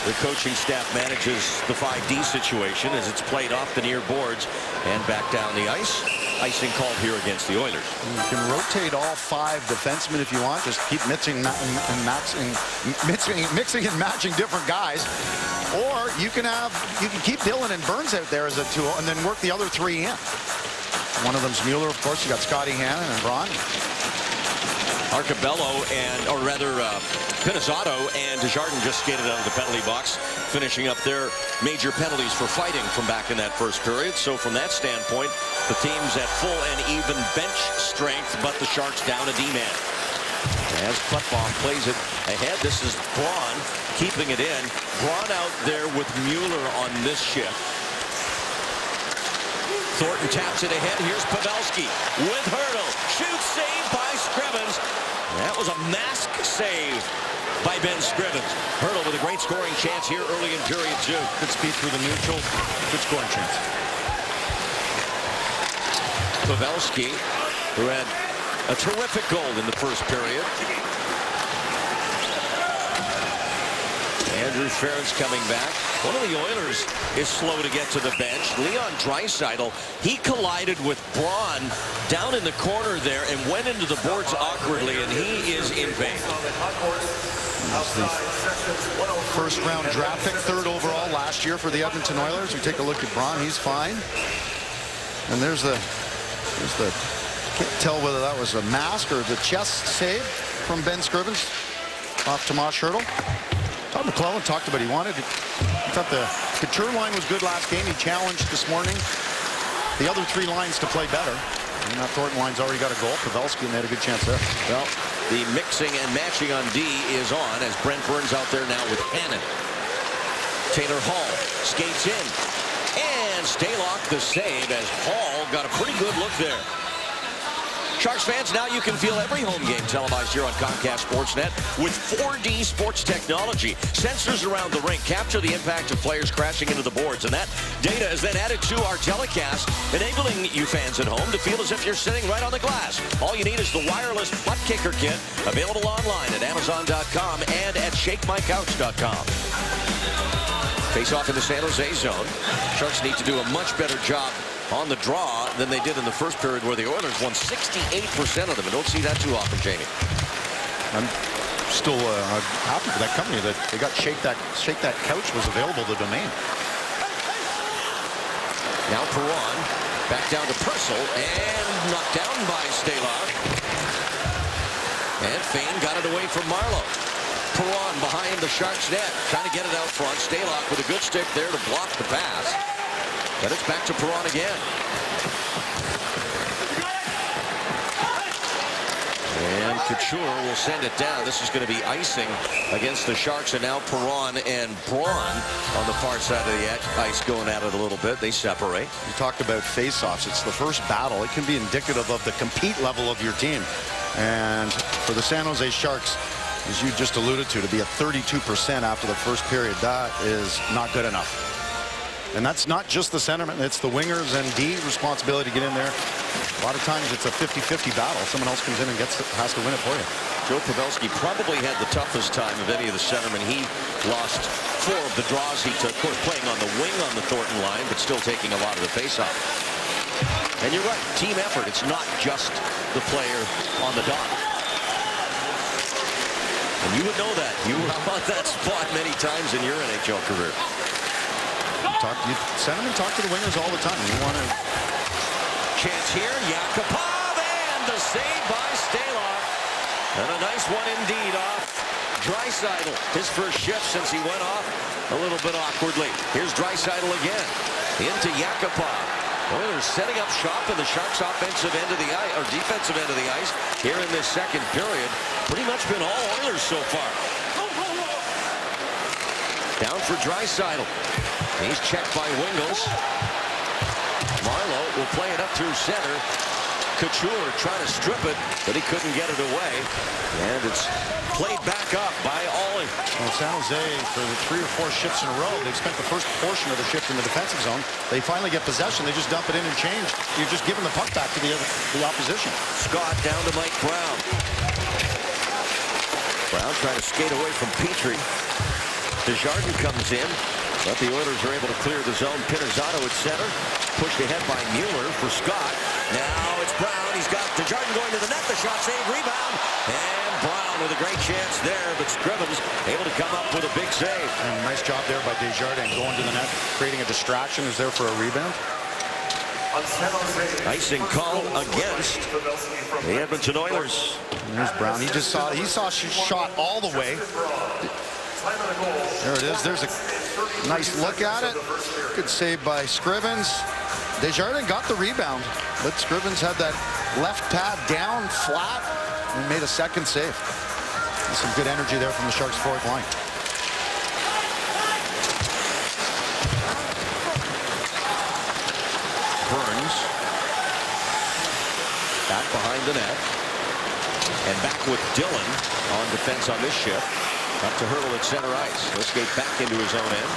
the coaching staff manages the 5D situation as it's played off the near boards and back down the ice. Icing called here against the Oilers. You can rotate all 5 defensemen if you want. Just keep mixing and matching different guys. Or you can keep Dillon and Burns out there as a tool and then work the other 3 in. One of them's Mueller, of course. You got Scotty Hannon and Braun. Arcabello Pinizzotto and Desjardins just skated out of the penalty box, finishing up their major penalties for fighting from back in that first period. So from that standpoint, the team's at full and even bench strength, but the Sharks down a D-man. As Klefbom plays it ahead, this is Braun keeping it in. Braun out there with Mueller on this shift. Thornton taps it ahead. Here's Pavelski with Hurdle. Shoot save by Scrivens. That was a mask save by Ben Scrivens. Hurdle with a great scoring chance here early in period 2. Good speed through the neutral. Good scoring chance. Pavelski, who had a terrific goal in the first period. And Andrew Ferentz coming back. One of the Oilers is slow to get to the bench. Leon Draisaitl, he collided with Braun down in the corner there and went into the boards awkwardly, and he is in pain. First round draft pick, 3rd overall last year for the Edmonton Oilers. We take a look at Braun, he's fine. And there's the can't tell whether that was a mask or the chest save from Ben Scrivens off Tomas Hertl. Todd McLellan talked about he thought the Couture line was good last game. He challenged this morning the other 3 lines to play better. And that Thornton line's already got a goal. Pavelski, and they had a good chance there. Well, the mixing and matching on D is on as Brent Burns out there now with Hannon. Taylor Hall skates in. And Stalock the save as Hall got a pretty good look there. Sharks fans, now you can feel every home game televised here on Comcast Sportsnet with 4D sports technology. Sensors around the rink capture the impact of players crashing into the boards, and that data is then added to our telecast, enabling you fans at home to feel as if you're sitting right on the glass. All you need is the wireless butt kicker kit, available online at Amazon.com and at ShakeMyCouch.com. Face off in the San Jose zone. Sharks need to do a much better job on the draw than they did in the first period, where the Oilers won 68% of them. And don't see that too often, Jamie. I'm still happy for that company that they got Shake That Couch was available, the domain. Now Perron back down to Purcell and knocked down by Stalock. And Fane got it away from Marleau. Perron behind the Sharks net, trying to get it out front. Stalock with a good stick there to block the pass. But it's back to Perron again. And Couture will send it down. This is going to be icing against the Sharks. And now Perron and Braun on the far side of the ice going at it a little bit. They separate. You talked about face-offs. It's the first battle. It can be indicative of the compete level of your team. And for the San Jose Sharks, as you just alluded to be at 32% after the first period, that is not good enough. And that's not just the centerman, it's the wingers and D's responsibility to get in there. A lot of times it's a 50-50 battle. Someone else comes in and has to win it for you. Joe Pavelski probably had the toughest time of any of the centermen. He lost 4 of the draws he took, of course playing on the wing on the Thornton line, but still taking a lot of the face-off. And you're right, team effort. It's not just the player on the dot. And you would know that. You were on that spot many times in your NHL career. Centermen talk to the wingers all the time. You want to... Chance here, Yakupov, and the save by Stalock. And a nice one indeed off Draisaitl. His first shift since he went off a little bit awkwardly. Here's Draisaitl again. Into Yakupov. Oilers setting up shop in the Sharks' offensive end of the ice, or defensive end of the ice here in this second period. Pretty much been all Oilers so far. Down for Draisaitl. He's checked by Wingels. Marleau will play it up through center. Couture trying to strip it, but he couldn't get it away. And it's played back up by Ollie. Well, San Jose, for the 3 or 4 shifts in a row, they've spent the first portion of the shift in the defensive zone. They finally get possession. They just dump it in and change. You're just giving the puck back to the opposition. Scott down to Mike Brown. Brown trying to skate away from Petrie. Desjardins comes in, but the Oilers are able to clear the zone. Pinizzato at center, pushed ahead by Mueller for Scott. Now it's Brown. He's got Desjardins going to the net. The shot save, rebound, and Brown with a great chance there, but Scrivens able to come up with a big save. And nice job there by Desjardins going to the net, creating a distraction. Is there for a rebound. Icing call against the Edmonton Oilers. There's Brown. He saw shot all the way. There it is. There's a nice look at it. Good save by Scrivens. Desjardins got the rebound, but Scrivens had that left pad down flat and made a second save. There's some good energy there from the Sharks' fourth line. Burns back behind the net and back with Dillon on defense on this shift. Up to Hertl at center ice. He'll skate back into his own end.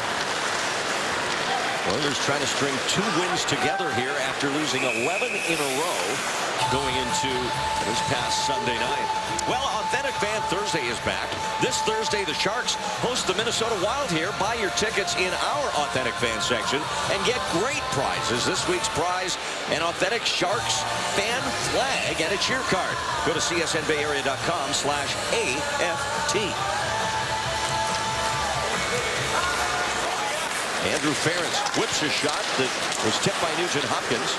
Oilers trying to string 2 wins together here after losing 11 in a row. going into this past Sunday night. Well, Authentic Fan Thursday is back. This Thursday, the Sharks host the Minnesota Wild here. Buy your tickets in our Authentic Fan section and get great prizes. This week's prize, an Authentic Sharks fan flag and a cheer card. Go to csnbayarea.com/AFT. Andrew Ference whips a shot that was tipped by Nugent Hopkins.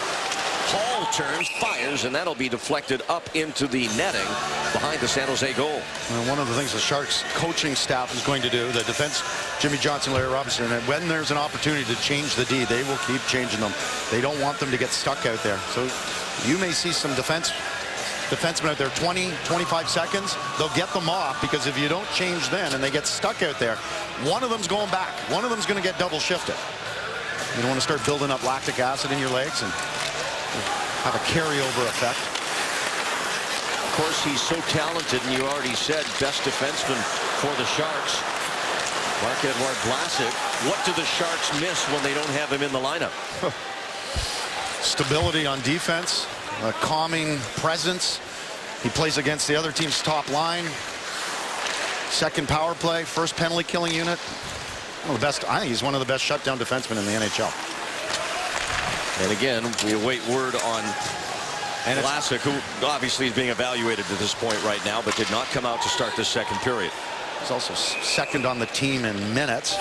Hall turns, fires, and that'll be deflected up into the netting behind the San Jose goal. And one of the things the Sharks coaching staff is going to do, the defense, Jimmy Johnson, Larry Robinson, and when there's an opportunity to change the D, they will keep changing them. They don't want them to get stuck out there. So you may see some defensemen out there 20, 25 seconds. They'll get them off, because if you don't change then and they get stuck out there, one of them's going back. One of them's going to get double shifted. You don't want to start building up lactic acid in your legs and have a carryover effect. Of course, he's so talented, and you already said best defenseman for the Sharks, Marc-Edouard Vlasic. What do the Sharks miss when they don't have him in the lineup? Stability on defense, a calming presence. He plays against the other team's top line. Second power play, first penalty killing unit. One of the best. I think he's one of the best shutdown defensemen in the NHL. And again, we await word on Vlasic, who obviously is being evaluated at this point right now, but did not come out to start this second period. He's also second on the team in minutes.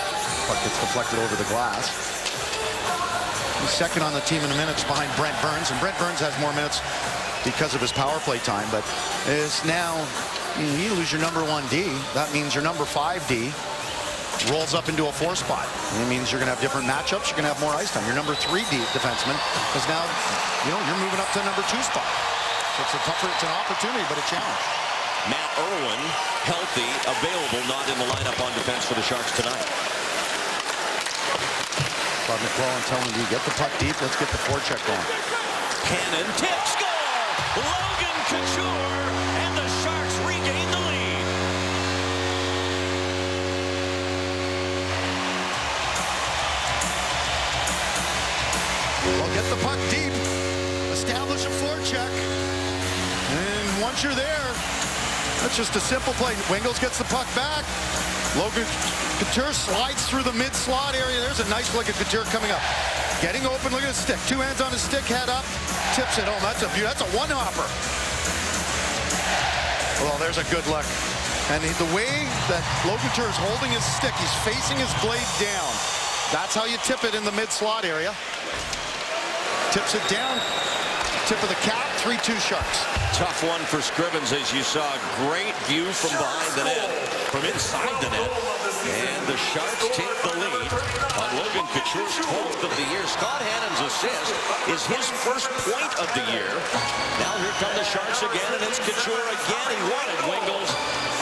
Puck gets deflected over the glass. He's second on the team in minutes behind Brent Burns, and Brent Burns has more minutes because of his power play time, but is now, you lose your number 1 D. That means your number 5 D rolls up into a 4 spot. It means you're going to have different matchups. You're going to have more ice time. Your number 3 D defenseman is now, you're moving up to number 2 spot. So it's an opportunity, but a challenge. Matt Irwin, healthy, available, not in the lineup on defense for the Sharks tonight. Bob McClellan telling you, get the puck deep. Let's get the forecheck going. Cannon, tip, score! Logan Couture, and the Sharks regain the lead. Well, get the puck deep, establish a forecheck, and once you're there, that's just a simple play. Wingels gets the puck back. Logan Couture slides through the mid-slot area. There's a nice look at Couture coming up. Getting open, look at his stick. 2 hands on his stick, head up, tips it home. That's a one-hopper. Well, there's a good look. And the way that Logan Couture is holding his stick, he's facing his blade down. That's how you tip it in the mid-slot area. Tips it down. Tip of the cap, 3-2 Sharks. Tough one for Scrivens, as you saw. Great view from behind the net, from inside the net. And the Sharks take the lead on Logan Couture's 12th of the year. Scott Hannon's assist is his first point of the year. Now here come the Sharks again, and it's Couture again. He wanted Wingels.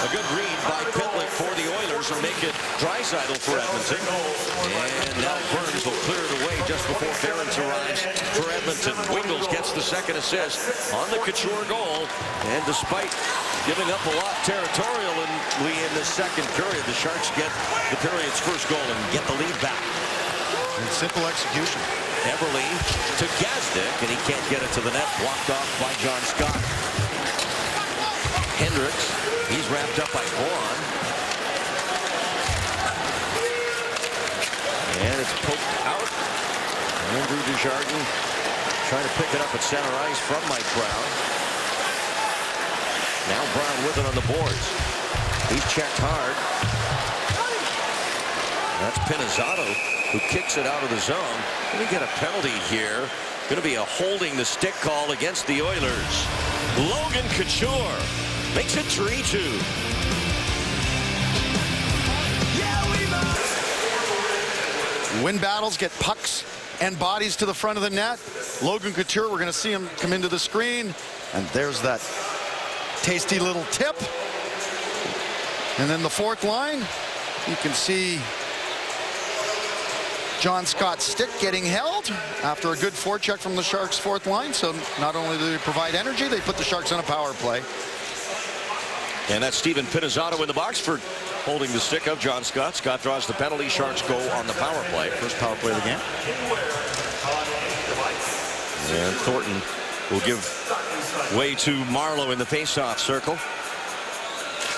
A good read by Pitlick for the Oilers, and make it Draisaitl for Edmonton. And now Burns will clear it away just before Ference arrives for Edmonton. Wingels gets the second assist on the Couture goal. And despite giving up a lot territorially in the second period, the Sharks get the period's first goal and get the lead back. And simple execution. Everly to Gazdic, and he can't get it to the net. Blocked off by John Scott. Hendricks, he's wrapped up by Braun. And it's poked out. Andrew Desjardins trying to pick it up at center ice from Mike Brown. Now Brown with it on the boards. He's checked hard. That's Pinizzato, who kicks it out of the zone. Going to get a penalty here. Going to be a holding the stick call against the Oilers. Logan Couture makes it 3-2. Win battles, get pucks and bodies to the front of the net. Logan Couture, we're going to see him come into the screen. And there's that tasty little tip. And then the fourth line, you can see John Scott's stick getting held after a good forecheck from the Sharks' fourth line. So not only do they provide energy, they put the Sharks on a power play. And that's Steven Pinizzato in the box for holding the stick of John Scott. Scott draws the penalty. Sharks go on the power play. First power play of the game. And Thornton will give Way to Marleau in the faceoff circle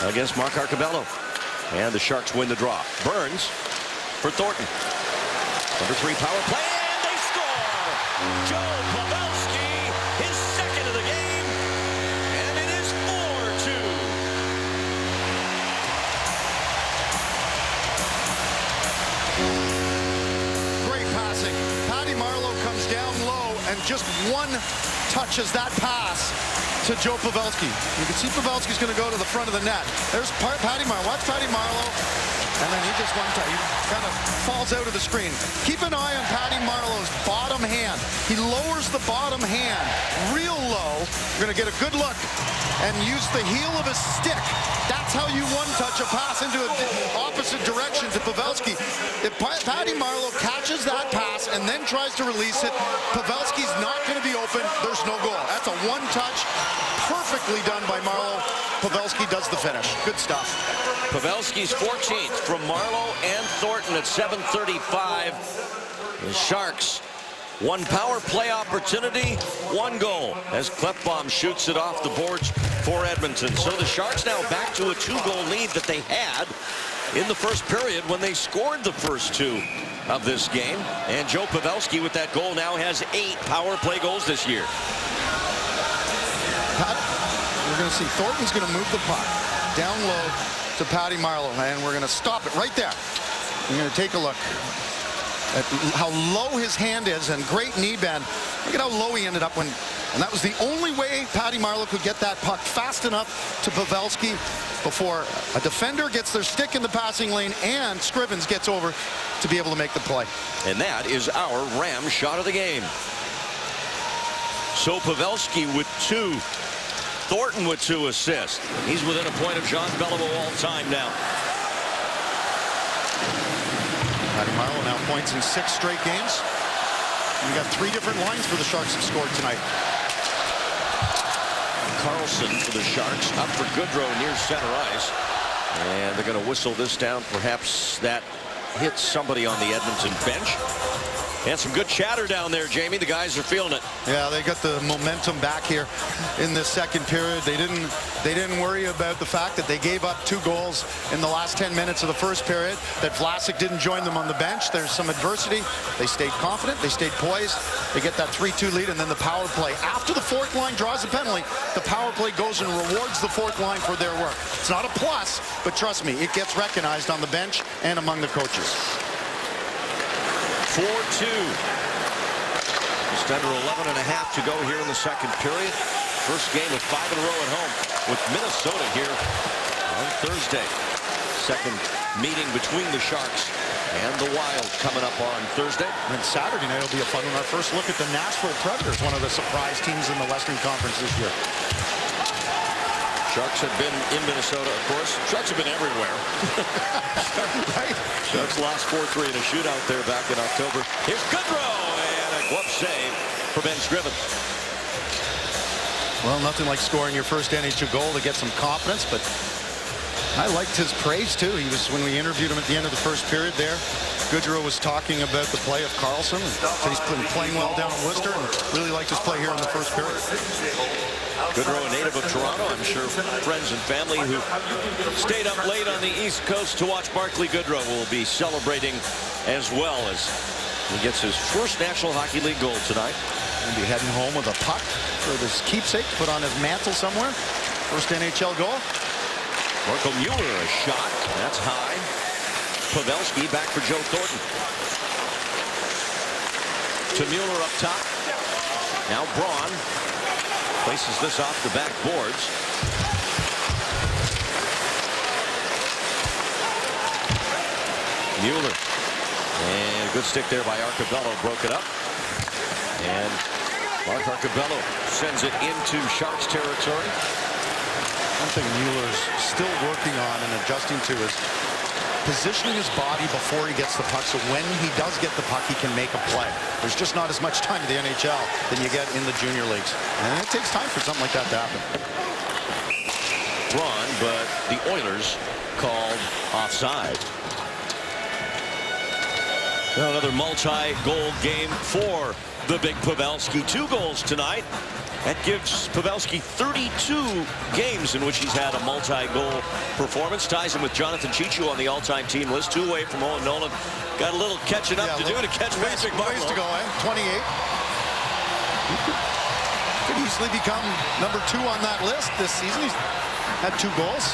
against Mark Arcobello. And the Sharks win the draw. Burns for Thornton. Number 3 power play, and they score! Joe Pavelski, his second of the game, and it is 4-2. Great passing. Patty Marleau comes down low and just one touches that pass to Joe Pavelski. You can see Pavelski's going to go to the front of the net. There's Patty Marleau. Watch Patty Marleau. And then he just he kind of falls out of the screen. Keep an eye on Patty Marleau's bottom hand. He lowers the bottom hand real low. We're going to get a good look and use the heel of his stick. That's how you one-touch a pass into an opposite direction to Pavelski. If Patty Marleau catches that pass and then tries to release it, Pavelski's not going to be open. There's no goal. That's a one-touch, perfectly done by Marleau. Pavelski does the finish. Good stuff. Pavelski's 14th from Marleau and Thornton at 7:35. The Sharks, one power play opportunity, one goal as Klefbom shoots it off the boards for Edmonton. So the Sharks now back to a 2-goal lead that they had in the first period when they scored the first 2 of this game. And Joe Pavelski with that goal now has 8 power play goals this year. We're going to see Thornton's going to move the puck down low to Patty Marleau, and we're going to stop it right there. We're going to take a look at how low his hand is, and great knee bend. Look at how low he ended up when, and that was the only way Patty Marleau could get that puck fast enough to Pavelski before a defender gets their stick in the passing lane and Scrivens gets over to be able to make the play. And that is our Ram shot of the game. So Pavelski with 2. Thornton with 2 assists. He's within a point of Jean Beliveau all time now. Patty Marleau now points in 6 straight games. We got 3 different lines for the Sharks have scored tonight. Carlson for the Sharks, up for Goodrow near center ice. And they're going to whistle this down. Perhaps that hits somebody on the Edmonton bench. And some good chatter down there, Jamie. The guys are feeling it. Yeah, they got the momentum back here in this second period. They didn't worry about the fact that they gave up 2 goals in the last 10 minutes of the first period, that Vlasic didn't join them on the bench. There's some adversity. They stayed confident. They stayed poised. They get that 3-2 lead, and then the power play. After the 4th line draws a penalty, the power play goes and rewards the 4th line for their work. It's not a plus, but trust me, it gets recognized on the bench and among the coaches. 4-2. Just under 11 and a half to go here in the second period. First game of 5 in a row at home with Minnesota here on Thursday. Second meeting between the Sharks and the Wild coming up on Thursday. And Saturday night will be a fun one. Our first look at the Nashville Predators, one of the surprise teams in the Western Conference this year. Sharks have been in Minnesota, of course. Sharks have been everywhere. Right? Sharks lost 4-3 in a shootout there back in October. Here's Goodrow, and a glove save for Ben Scrivens. Well, nothing like scoring your first NHL goal to get some confidence, but I liked his praise, too. He was, when we interviewed him at the end of the first period there, Goodrow was talking about the play of Carlson. Said he's been playing well down in Worcester and really liked his play here in the first period. Goodrow, a native of Toronto. I'm sure friends and family who stayed up late on the East Coast to watch Barclay Goodrow will be celebrating as well as he gets his first National Hockey League goal tonight. He'll be heading home with a puck for this keepsake to put on his mantle somewhere. First NHL goal. Marco Mueller, a shot. That's high. Pavelski back for Joe Thornton. To Mueller up top. Now Braun places this off the back boards. Mueller. And a good stick there by Arcobello. Broke it up. And Mark Arcobello sends it into Sharks territory. One thing Mueller's still working on and adjusting to is positioning his body before he gets the puck, so when he does get the puck, he can make a play. There's just not as much time in the NHL than you get in the junior leagues. And it takes time for something like that to happen. Run, but the Oilers called offside. Another multi-goal game for the big Pavelski. 2 goals tonight. That gives Pavelski 32 games in which he's had a multi-goal performance. Ties him with Jonathan Cheechoo on the all-time team list. 2 away from Owen Nolan. Got a little catching up to do to catch Patrick Ways to go, eh? 28. Could easily become number 2 on that list this season. He's had 2 goals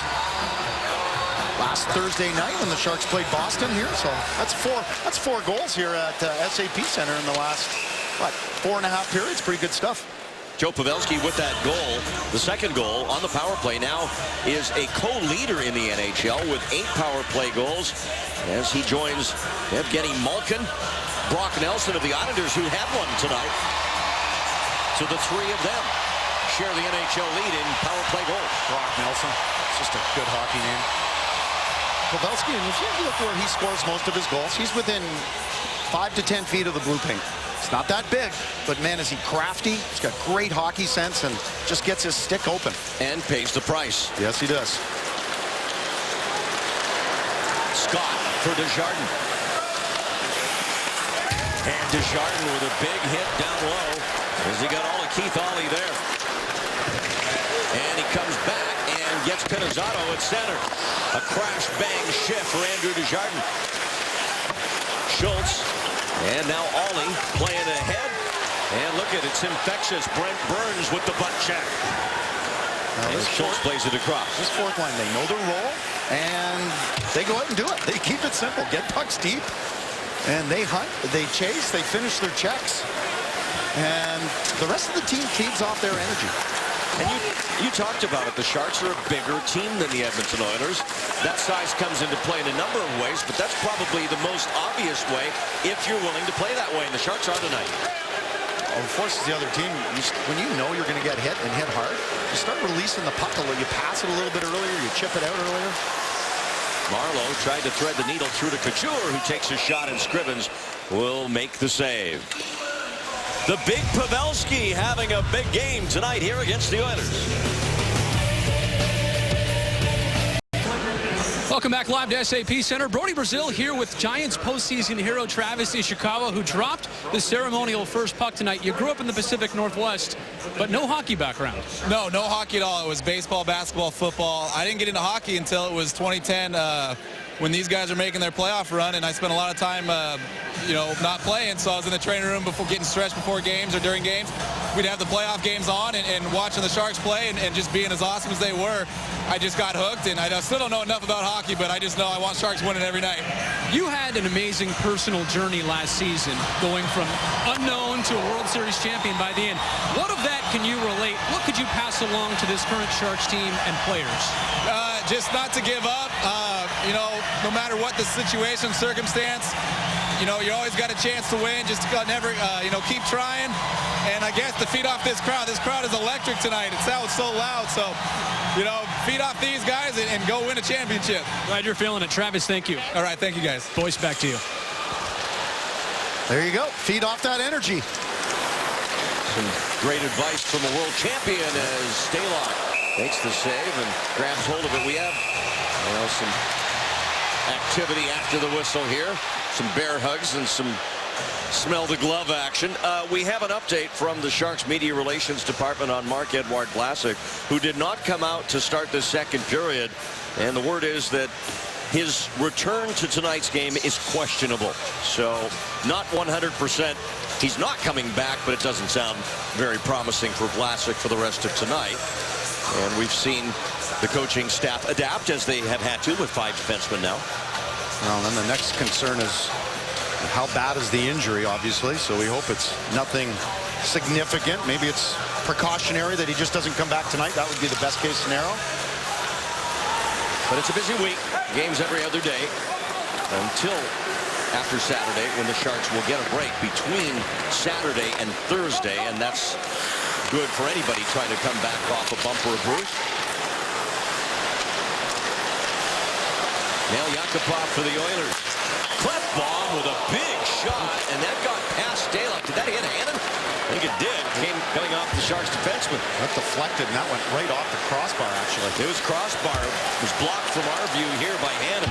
last Thursday night when the Sharks played Boston here. So that's 4 goals here at SAP Center in the last, what, 4.5 periods. Pretty good stuff. Joe Pavelski with that goal, the second goal on the power play, now is a co-leader in the NHL with 8 power play goals as he joins Evgeny Malkin, Brock Nelson of the Islanders, who had one tonight. So the 3 of them share the NHL lead in power play goals. Brock Nelson, it's just a good hockey name. Pavelski, and if you look where he scores most of his goals, he's within 5 to 10 feet of the blue paint. It's not that big, but man, is he crafty. He's got great hockey sense and just gets his stick open. And pays the price. Yes, he does. Scott for Desjardins. And Desjardins with a big hit down low as he got all of Keith Ollie there. And he comes back and gets Pinizzotto at center. A crash bang shift for Andrew Desjardins. Schultz. And now Ollie playing ahead. And look at it, it's infectious. Brent Burns with the butt check. And Schultz plays it across. This fourth line, they know their role, and they go out and do it. They keep it simple. Get pucks deep, and they hunt, they chase, they finish their checks. And the rest of the team feeds off their energy. And you talked about it. The Sharks are a bigger team than the Edmonton Oilers. That size comes into play in a number of ways, but that's probably the most obvious way if you're willing to play that way, and the Sharks are tonight. Well, it forces the other team. When you know you're going to get hit and hit hard, you start releasing the puck a little. You pass it a little bit earlier. You chip it out earlier. Marleau tried to thread the needle through to Couture, who takes a shot, and Scrivens will make the save. The big Pavelski having a big game tonight here against the Oilers. Welcome back live to SAP Center. Brody Brazil here with Giants postseason hero Travis Ishikawa, who dropped the ceremonial first puck tonight. You grew up in the Pacific Northwest, but no hockey background. No hockey at all. It was baseball, basketball, football. I didn't get into hockey until it was 2010 when these guys are making their playoff run, and I spent a lot of time not playing, so I was in the training room before getting stretched before games or during games. We'd have the playoff games on and watching the Sharks play and just being as awesome as they were. I just got hooked, and I still don't know enough about hockey, but I just know I want Sharks winning every night. You had an amazing personal journey last season, going from unknown to a World Series champion by the end. What of that can you relate? What could you pass along to this current Sharks team and players? Just not to give up. No matter what the situation, circumstance, you always got a chance to win. Just never, keep trying. And I guess to feed off this crowd is electric tonight. It sounds so loud. So, feed off these guys and go win a championship. Glad you're feeling it. Travis, thank you. All right, thank you, guys. Boyce, back to you. There you go. Feed off that energy. Some great advice from a world champion as Stalock makes the save and grabs hold of it. We have some activity after the whistle here. Some bear hugs and some smell the glove action. We have an update from the Sharks Media Relations Department on Marc-Edouard Vlasic, who did not come out to start the second period. And the word is that his return to tonight's game is questionable. So not 100%. He's not coming back, but it doesn't sound very promising for Vlasic for the rest of tonight. And we've seen the coaching staff adapt as they have had to with 5 defensemen now. Well, then the next concern is how bad is the injury, obviously. So we hope it's nothing significant. Maybe it's precautionary that he just doesn't come back tonight. That would be the best case scenario. But it's a busy week. Games every other day until after Saturday, when the Sharks will get a break between Saturday and Thursday. And that's good for anybody trying to come back off a bump or a bruise. Now Yakupov for the Oilers. Klefbom with a big shot, and that got past Stalock. Did that hit Hannon? I think it did. Came coming off the Sharks defenseman. That deflected, and that went right off the crossbar, actually. It was crossbar. It was blocked from our view here by Hannon.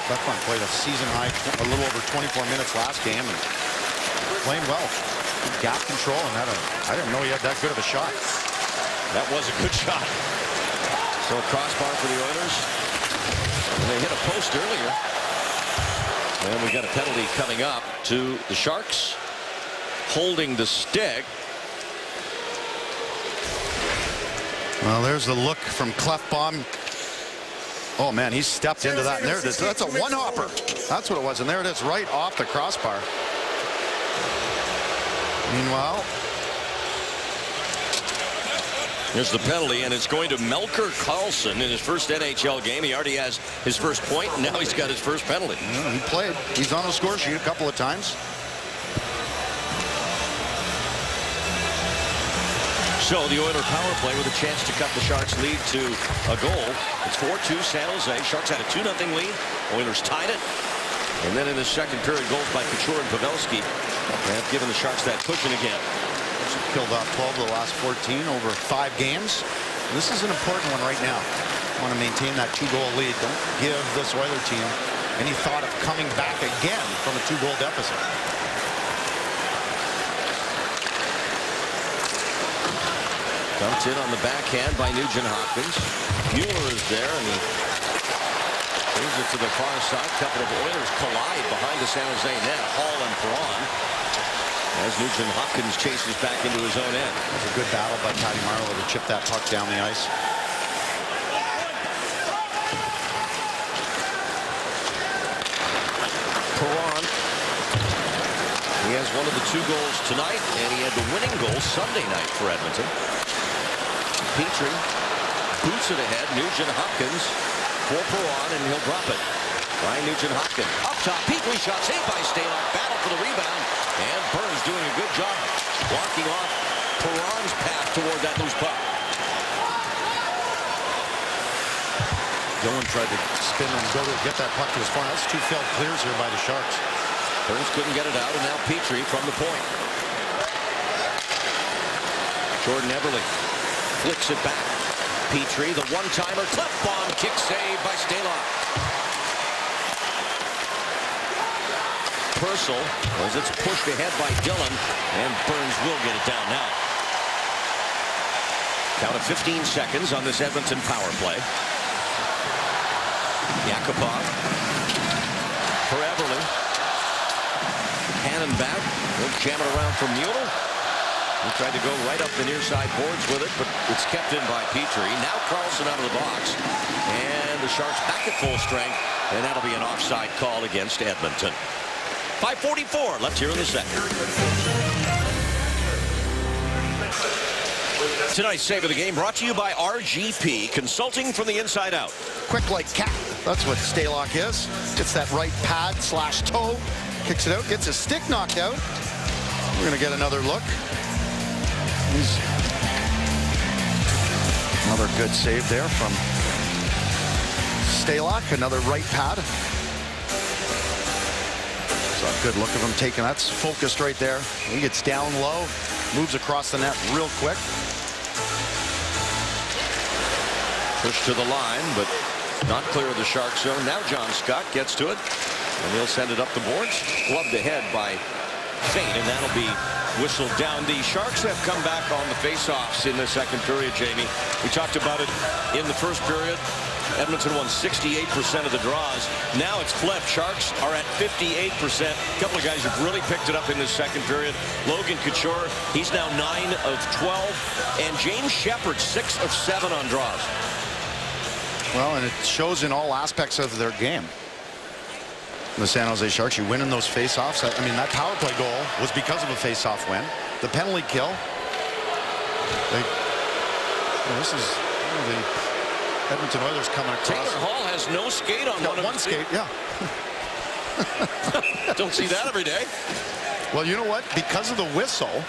Klefbom played a season high, a little over 24 minutes last game, and playing well. Gap control, and I didn't know he had that good of a shot. That was a good shot. So a crossbar for the Oilers. And they hit a post earlier. And we got a penalty coming up to the Sharks. Holding the stick. Well, there's the look from Clefbaum. Oh, man, he stepped into that. And there it is. That's a one-hopper. That's what it was. And there it is, right off the crossbar. Meanwhile, here's the penalty, and it's going to Melker Karlsson in his first NHL game. He already has his first point, and now he's got his first penalty. he played. He's on the score sheet a couple of times. So the Oiler power play with a chance to cut the Sharks lead to a goal. It's 4-2 San Jose. Sharks had a 2-0 lead. Oilers tied it. And then in the second period, goals by Couture and Pavelski have given the Sharks that cushion again. Killed off 12 of the last 14 over 5 games. And this is an important one right now. Want to maintain that 2-goal lead. Don't give this Oiler team any thought of coming back again from a 2-goal deficit. Dumped in on the backhand by Nugent Hopkins. Mueller is there, and he moves it to the far side. Couple of Oilers collide behind the San Jose net. Hall and Perron. As Nugent Hopkins chases back into his own end. It's a good battle by Patty Marleau to chip that puck down the ice. Perron. He has one of the 2 goals tonight, and he had the winning goal Sunday night for Edmonton. Petrie boots it ahead. Nugent Hopkins for Perron, and he'll drop it. Ryan Nugent Hopkins up top. Petrie shot saved by Stalock. Battle for the rebound. And Burns doing a good job blocking off Perron's path toward that loose puck. Dillon tried to spin and go to get that puck to his point. That's 2 failed clears here by the Sharks. Burns couldn't get it out, and now Petrie from the point. Jordan Eberle flicks it back. Petrie, the one-timer. Clefbaum kick save by Stalock. Purcell, as it's pushed ahead by Dillon, and Burns will get it down now. Down to 15 seconds on this Edmonton power play. Yakupov for Eberle. Hannon back. He'll jam it around for Mueller. He tried to go right up the near side boards with it, but it's kept in by Petrie. Now Karlsson out of the box. And the Sharks back at full strength, and that'll be an offside call against Edmonton. 5:44 left here in the second. Tonight's save of the game brought to you by RGP, consulting from the inside out. Quick like cat. That's what Stalock is. Gets that right pad / toe. Kicks it out. Gets his stick knocked out. We're going to get another look. Another good save there from Stalock. Another right pad. So a good look of him taking. That's focused right there. He gets down low, moves across the net real quick. Push to the line, but not clear of the Shark zone. Now John Scott gets to it, and he'll send it up the boards. Gloved ahead by Fate, and that'll be whistled down. The Sharks have come back on the face-offs in the second period, Jamie. We talked about it in the first period. Edmonton won 68% of the draws. Now it's flipped. Sharks are at 58%. A couple of guys have really picked it up in this second period. Logan Couture, he's now 9 of 12. And James Shepherd, 6 of 7 on draws. Well, and it shows in all aspects of their game. The San Jose Sharks, you win in those face-offs. I mean, that power play goal was because of a face-off win. The penalty kill. This is the Edmonton Oilers coming across. Taylor Hall has no skate on one skate, yeah. Don't see that every day. Well, you know what? Because of the whistle,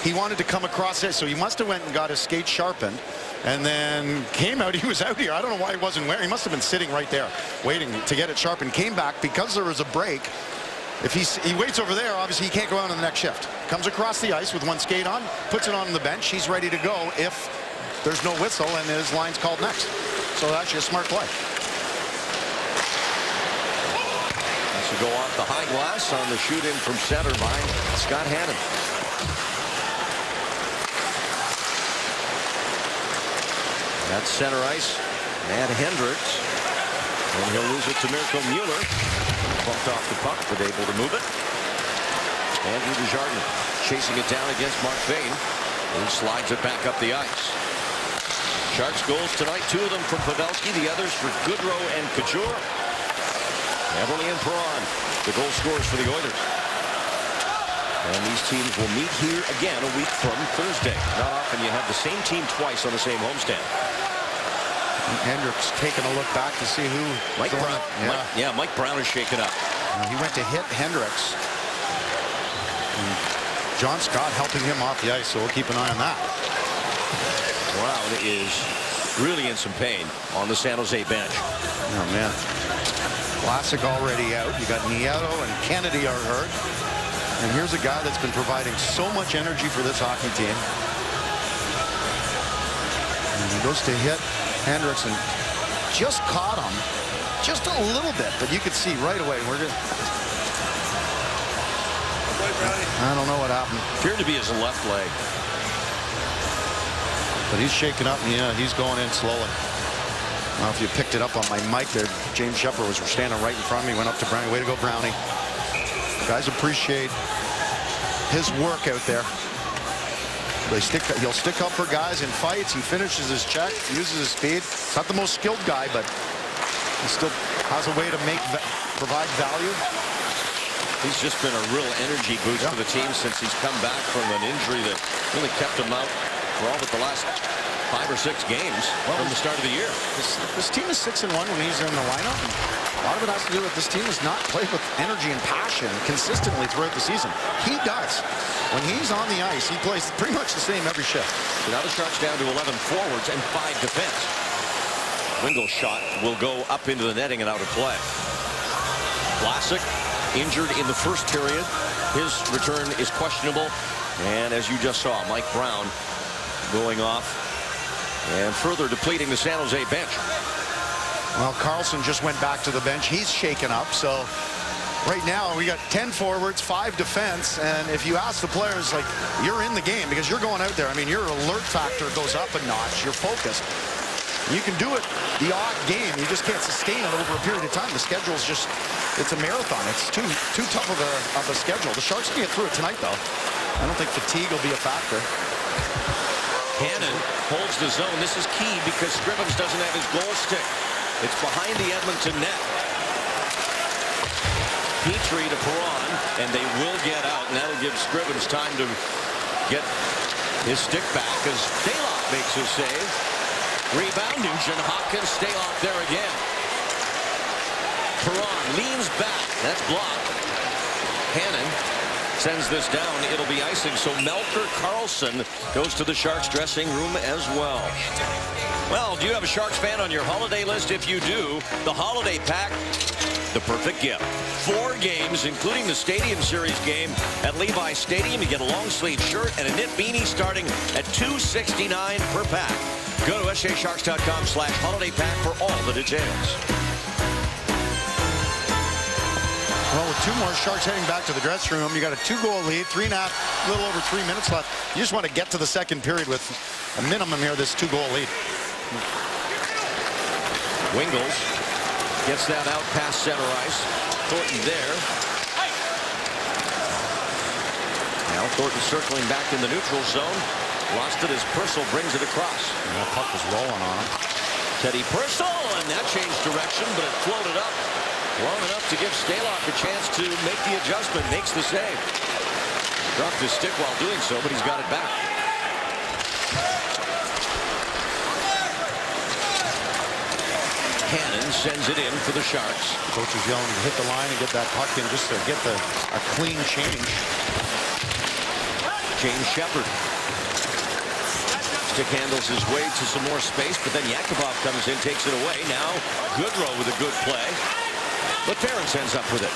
he wanted to come across it, so he must have went and got his skate sharpened, and then came out. He was out here. I don't know why he wasn't wearing. He must have been sitting right there, waiting to get it sharpened. Came back because there was a break. If he waits over there, obviously he can't go out on the next shift. Comes across the ice with one skate on, puts it on the bench. He's ready to go if there's no whistle and his line's called next. So that's a smart play. Has to go off the high glass on the shoot in from center by Scott Hannon. That's center ice. And Hendricks. And he'll lose it to Mirko Mueller. Bumped off the puck, but able to move it. Andrew Desjardins chasing it down against Mark Fane. Who slides it back up the ice. Sharks goals tonight, 2 of them from Pavelski, the others for Goodrow and Couture. Everly and Perron, the goal scorers for the Oilers. And these teams will meet here again a week from Thursday. Not often you have the same team twice on the same homestand. Hendricks taking a look back to see who. Mike Brown. Mike Brown is shaken up. He went to hit Hendricks. And John Scott helping him off the ice, so we'll keep an eye on that. Brown is really in some pain on the San Jose bench. Oh, man. Vlasic already out. You got Nieto and Kennedy are hurt. And here's a guy that's been providing so much energy for this hockey team. And he goes to hit Hendricks and just caught him just a little bit, but you could see right away. I don't know what happened. Appeared to be his left leg. But he's shaking up, and yeah, he's going in slowly. I don't know if you picked it up on my mic there. James Shepard was standing right in front of me, went up to Brownie. Way to go, Brownie. Guys appreciate his work out there. He'll stick up for guys in fights. He finishes his check, uses his speed. He's not the most skilled guy, but he still has a way to provide value. He's just been a real energy boost for the team since he's come back from an injury that really kept him out for all but the last 5 or 6 games from the start of the year. This team is 6-1 when he's in the lineup. A lot of it has to do with this team has not played with energy and passion consistently throughout the season. He does. When he's on the ice, he plays pretty much the same every shift. So now the Sharks down to 11 forwards and 5 defense. Wingle's shot will go up into the netting and out of play. Vlasic injured in the first period. His return is questionable. And as you just saw, Mike Brown going off and further depleting the San Jose bench. Well, Carlson just went back to the bench. He's shaken up. So right now we got 10 forwards, 5 defense. And if you ask the players, like, you're in the game because you're going out there. I mean, your alert factor goes up a notch. You're focused. You can do it the odd game. You just can't sustain it over a period of time. The schedule's just, it's a marathon. It's too tough of a schedule. The Sharks can get through it tonight, though. I don't think fatigue will be a factor. Hannon holds the zone. This is key because Scrivens doesn't have his goal stick. It's behind the Edmonton net. Petrie to Perron, and they will get out, and that'll give Scrivens time to get his stick back as Stalock makes his save. Rebound, Nugent Hopkins stay off there again. Perron leans back. That's blocked. Hannon sends this down. It'll be icing. So Melker Karlsson goes to the Sharks dressing room as well. Well, do you have a Sharks fan on your holiday list? If you do, the holiday pack, the perfect gift. 4 games, including the Stadium Series game at Levi Stadium. You get a long sleeve shirt and a knit beanie starting at $269 per pack. Go to SJSharks.com/holiday pack for all the details. Well, with 2 more Sharks heading back to the dressing room, you got a 2-goal lead, 3.5, a little over 3 minutes left. You just want to get to the second period with a minimum here, this 2-goal lead. Wingles gets that out past center ice. Thornton there. Now Thornton circling back in the neutral zone. Lost it as Purcell brings it across. And that puck was rolling on him. Teddy Purcell, and that changed direction, but it floated up long enough to give Stalock a chance to make the adjustment. Makes the save. Dropped his stick while doing so, but he's got it back. Hannon sends it in for the Sharks. Coach is yelling to hit the line and get that puck in just to get a clean change. James Shepard. Stick handles his way to some more space, but then Yakubov comes in, takes it away. Now Goodrow with a good play. But Ferentz ends up with it.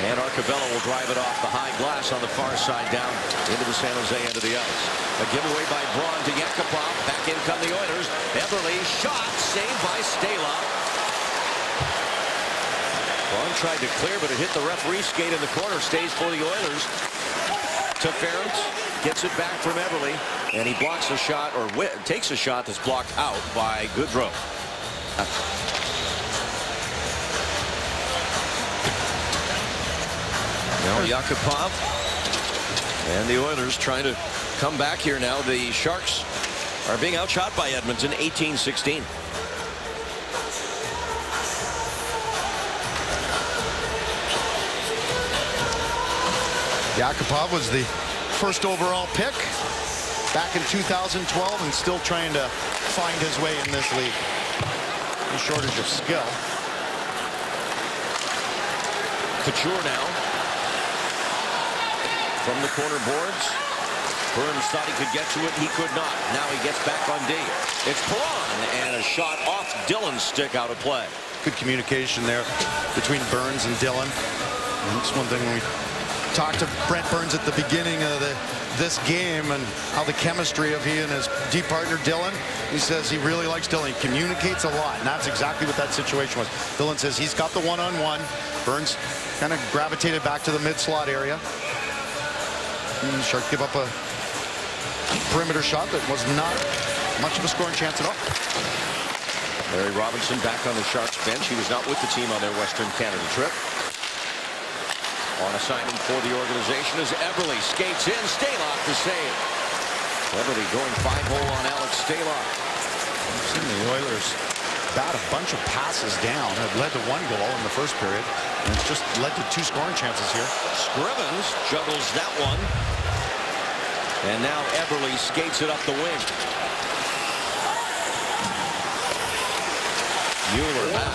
And Arcabella will drive it off the high glass on the far side down into the San Jose end of the ice. A giveaway by Braun to Yakubov. Back in come the Oilers. Everly shot, saved by Stalock. Braun tried to clear, but it hit the referee skate in the corner. Stays for the Oilers. to Ferentz. Gets it back from Eberle. And he blocks a shot, or takes a shot that's blocked out by Goodrow. Now Yakupov. And the Oilers trying to come back here now. The Sharks are being outshot by Edmonton 18-16. Yakupov was the first overall pick back in 2012 and still trying to find his way in this league. A shortage of skill. Couture now. From the corner boards. Burns thought he could get to it. He could not. Now he gets back on D. It's Perron, and a shot off Dillon's stick out of play. Good communication there between Burns and Dillon. And that's one thing when we talked to Brent Burns at the beginning of this game and how the chemistry of he and his D partner Dillon. He says he really likes Dillon. He communicates a lot, and that's exactly what that situation was. Dillon says he's got the one-on-one. Burns kind of gravitated back to the mid-slot area. And the Sharks give up a perimeter shot that was not much of a scoring chance at all. Larry Robinson back on the Sharks bench. He was not with the team on their Western Canada trip. On assignment for the organization as Eberle skates in. Stalock to save. Eberle going 5-hole on Alex Stalock. I've seen the Oilers bat a bunch of passes down. It led to 1 goal in the first period. And it's just led to 2 scoring chances here. Scrivens juggles that one. And now Eberle skates it up the wing. Mueller back.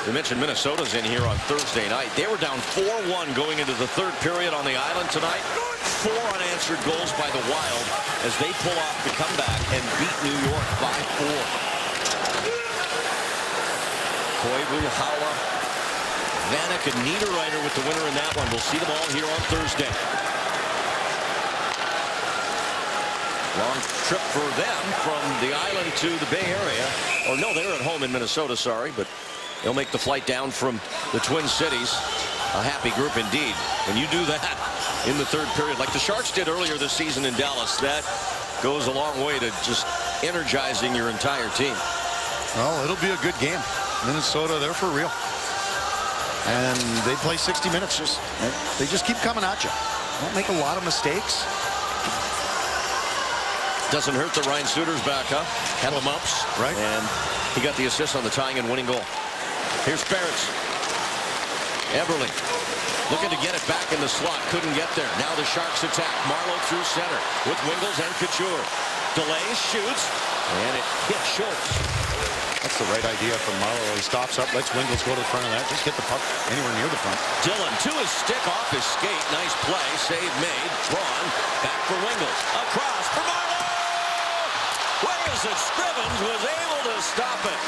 We mentioned Minnesota's in here on Thursday night. They were down 4-1 going into the third period on the island tonight. 4 unanswered goals by the Wild as they pull off the comeback and beat New York by 4. Koivu, Haula, Vanek, and Niederreiter with the winner in that one. We'll see them all here on Thursday. Long trip for them from the island to the Bay Area. Or no, they're at home in Minnesota, sorry, but they'll make the flight down from the Twin Cities. A happy group indeed. When you do that in the third period, like the Sharks did earlier this season in Dallas, that goes a long way to just energizing your entire team. Well, it'll be a good game. Minnesota, they're for real. And they play 60 minutes. They just keep coming at you. Don't make a lot of mistakes. Doesn't hurt that Ryan Suter's back, huh? Had the mumps. Right. And he got the assist on the tying and winning goal. Here's Ferentz. Eberle looking to get it back in the slot. Couldn't get there. Now the Sharks attack. Marleau through center with Wingles and Couture. Delays, shoots, and it hits Schultz. That's the right idea from Marleau. He stops up, lets Wingles go to the front of that. Just get the puck anywhere near the front. Dillon to his stick off his skate. Nice play. Save made. Braun back for Wingles. Across for Marleau. Ways that Scrivens was able to stop it.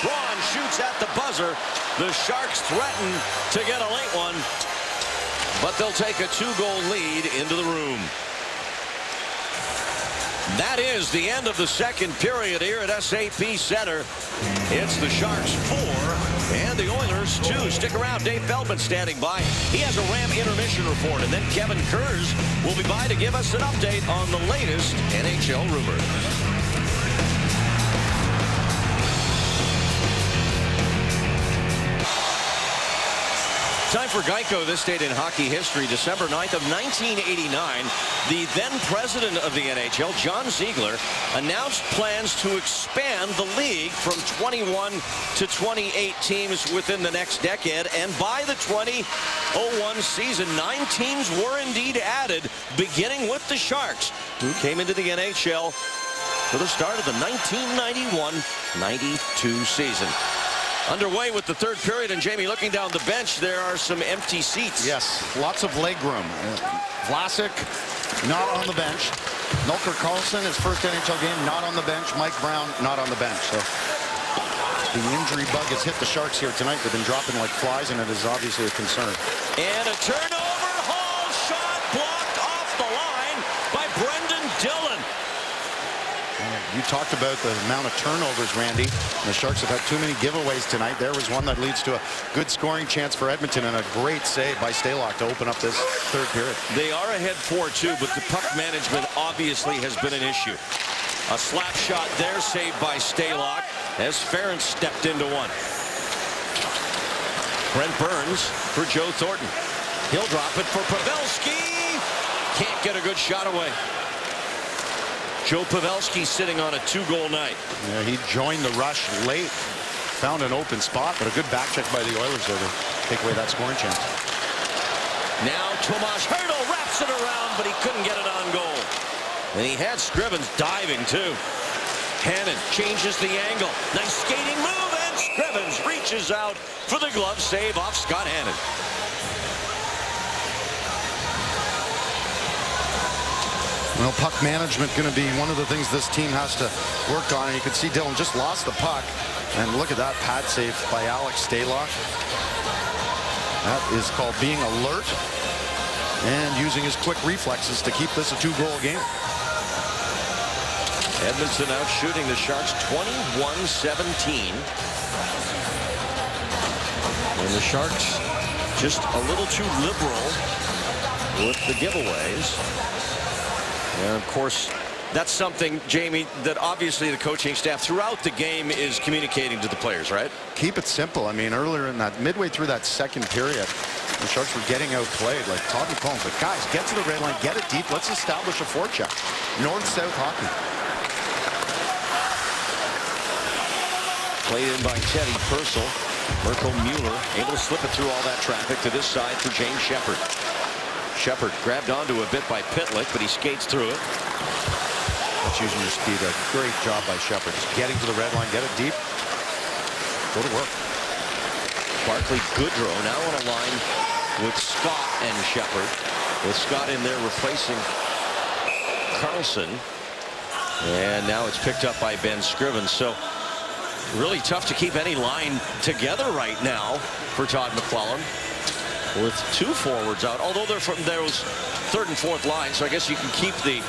Braun shoots at the buzzer. The Sharks threaten to get a late one, but they'll take a 2-goal lead into the room. That is the end of the second period here at SAP Center. It's the Sharks 4 and the Oilers 2. Stick around. Dave Feldman standing by. He has a Ram intermission report, and then Kevin Kurz will be by to give us an update on the latest NHL rumors. Time for Geico, this date in hockey history, December 9th of 1989. The then president of the NHL, John Ziegler, announced plans to expand the league from 21 to 28 teams within the next decade. And by the 2001 season, 9 teams were indeed added, beginning with the Sharks, who came into the NHL for the start of the 1991-92 season. Underway with the third period, and Jamie, looking down the bench, there are some empty seats. Yes, lots of leg room. Vlasic not on the bench. Melker Karlsson, his first NHL game, not on the bench. Mike Brown, not on the bench. So the injury bug has hit the Sharks here tonight. They've been dropping like flies, and it is obviously a concern. And a turnover. Hall shot blocked off the line by Brendan Dillon. You talked about the amount of turnovers, Randy. The Sharks have had too many giveaways tonight. There was one that leads to a good scoring chance for Edmonton and a great save by Stalock to open up this third period. They are ahead 4-2, but the puck management obviously has been an issue. A slap shot there, saved by Stalock as Ference stepped into one. Brent Burns for Joe Thornton. He'll drop it for Pavelski. Can't get a good shot away. Joe Pavelski sitting on a 2-goal night. Yeah, he joined the rush late. Found an open spot, but a good back check by the Oilers there to take away that scoring chance. Now Tomas Hertl wraps it around, but he couldn't get it on goal. And he had Scrivens diving too. Hannon changes the angle. Nice skating move, and Scrivens reaches out for the glove save off Scott Hannon. Well, puck management going to be one of the things this team has to work on. And you can see Dylan just lost the puck. And look at that pad save by Alex Stalock. That is called being alert and using his quick reflexes to keep this a 2-goal game. Edmonton out shooting the Sharks 21-17. And the Sharks just a little too liberal with the giveaways. And of course, that's something, Jamie, that obviously the coaching staff throughout the game is communicating to the players, right? Keep it simple. I mean, earlier in that midway through that second period, the Sharks were getting outplayed. Like Todd McClellan's like, guys, get to the red line, get it deep. Let's establish a forecheck. North-south hockey. Played in by Teddy Purcell. Mirko Mueller able to slip it through all that traffic to this side for James Shepherd. Shepherd grabbed onto a bit by Pitlick, but he skates through it. That's using your speed. A great job by Shepherd. Just getting to the red line, get it deep. Go to work. Barclay Goodrow now on a line with Scott and Shepherd. With Scott in there replacing Carlson. And now it's picked up by Ben Scrivens. So really tough to keep any line together right now for Todd McClellan. With 2 forwards out, although they're from those third and fourth lines, so I guess you can keep the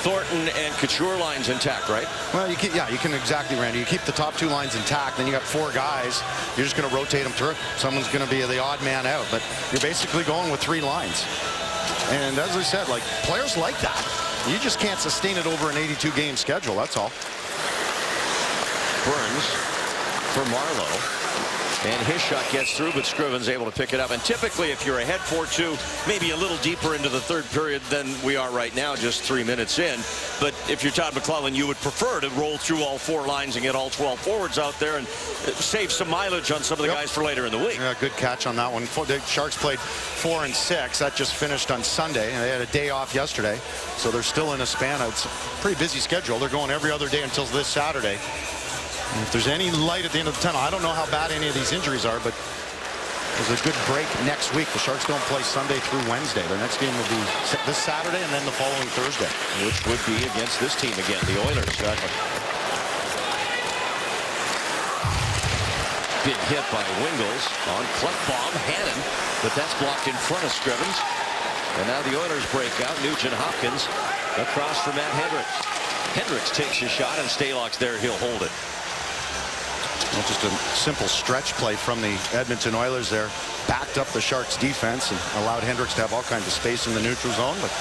Thornton and Couture lines intact, right? Well, you can, yeah, you can exactly, Randy. You keep the top 2 lines intact, then you got 4 guys. You're just going to rotate them through. Someone's going to be the odd man out, but you're basically going with 3 lines. And as I said, like players like that. You just can't sustain it over an 82-game schedule. That's all. Burns for Marlowe. And his shot gets through, but Scrivens able to pick it up. And typically, if you're ahead 4-2, maybe a little deeper into the third period than we are right now, just 3 minutes in. But if you're Todd McClellan, you would prefer to roll through all 4 lines and get all 12 forwards out there and save some mileage on some of the guys for later in the week. Yeah, good catch on that one. The Sharks played 4 and 6. That just finished on Sunday. And they had a day off yesterday, so they're still in a span. It's a pretty busy schedule. They're going every other day until this Saturday. And if there's any light at the end of the tunnel, I don't know how bad any of these injuries are, but there's a good break next week. The Sharks don't play Sunday through Wednesday. Their next game will be this Saturday and then the following Thursday. Which would be against this team again, the Oilers. Exactly. Big hit by Wingles on Klefbom, Hannon, but that's blocked in front of Scrivens. And now the Oilers break out. Nugent Hopkins across for Matt Hendricks. Hendricks takes a shot, and Stalock's there. He'll hold it. Well, just a simple stretch play from the Edmonton Oilers there. Backed up the Sharks defense and allowed Hendricks to have all kinds of space in the neutral zone. But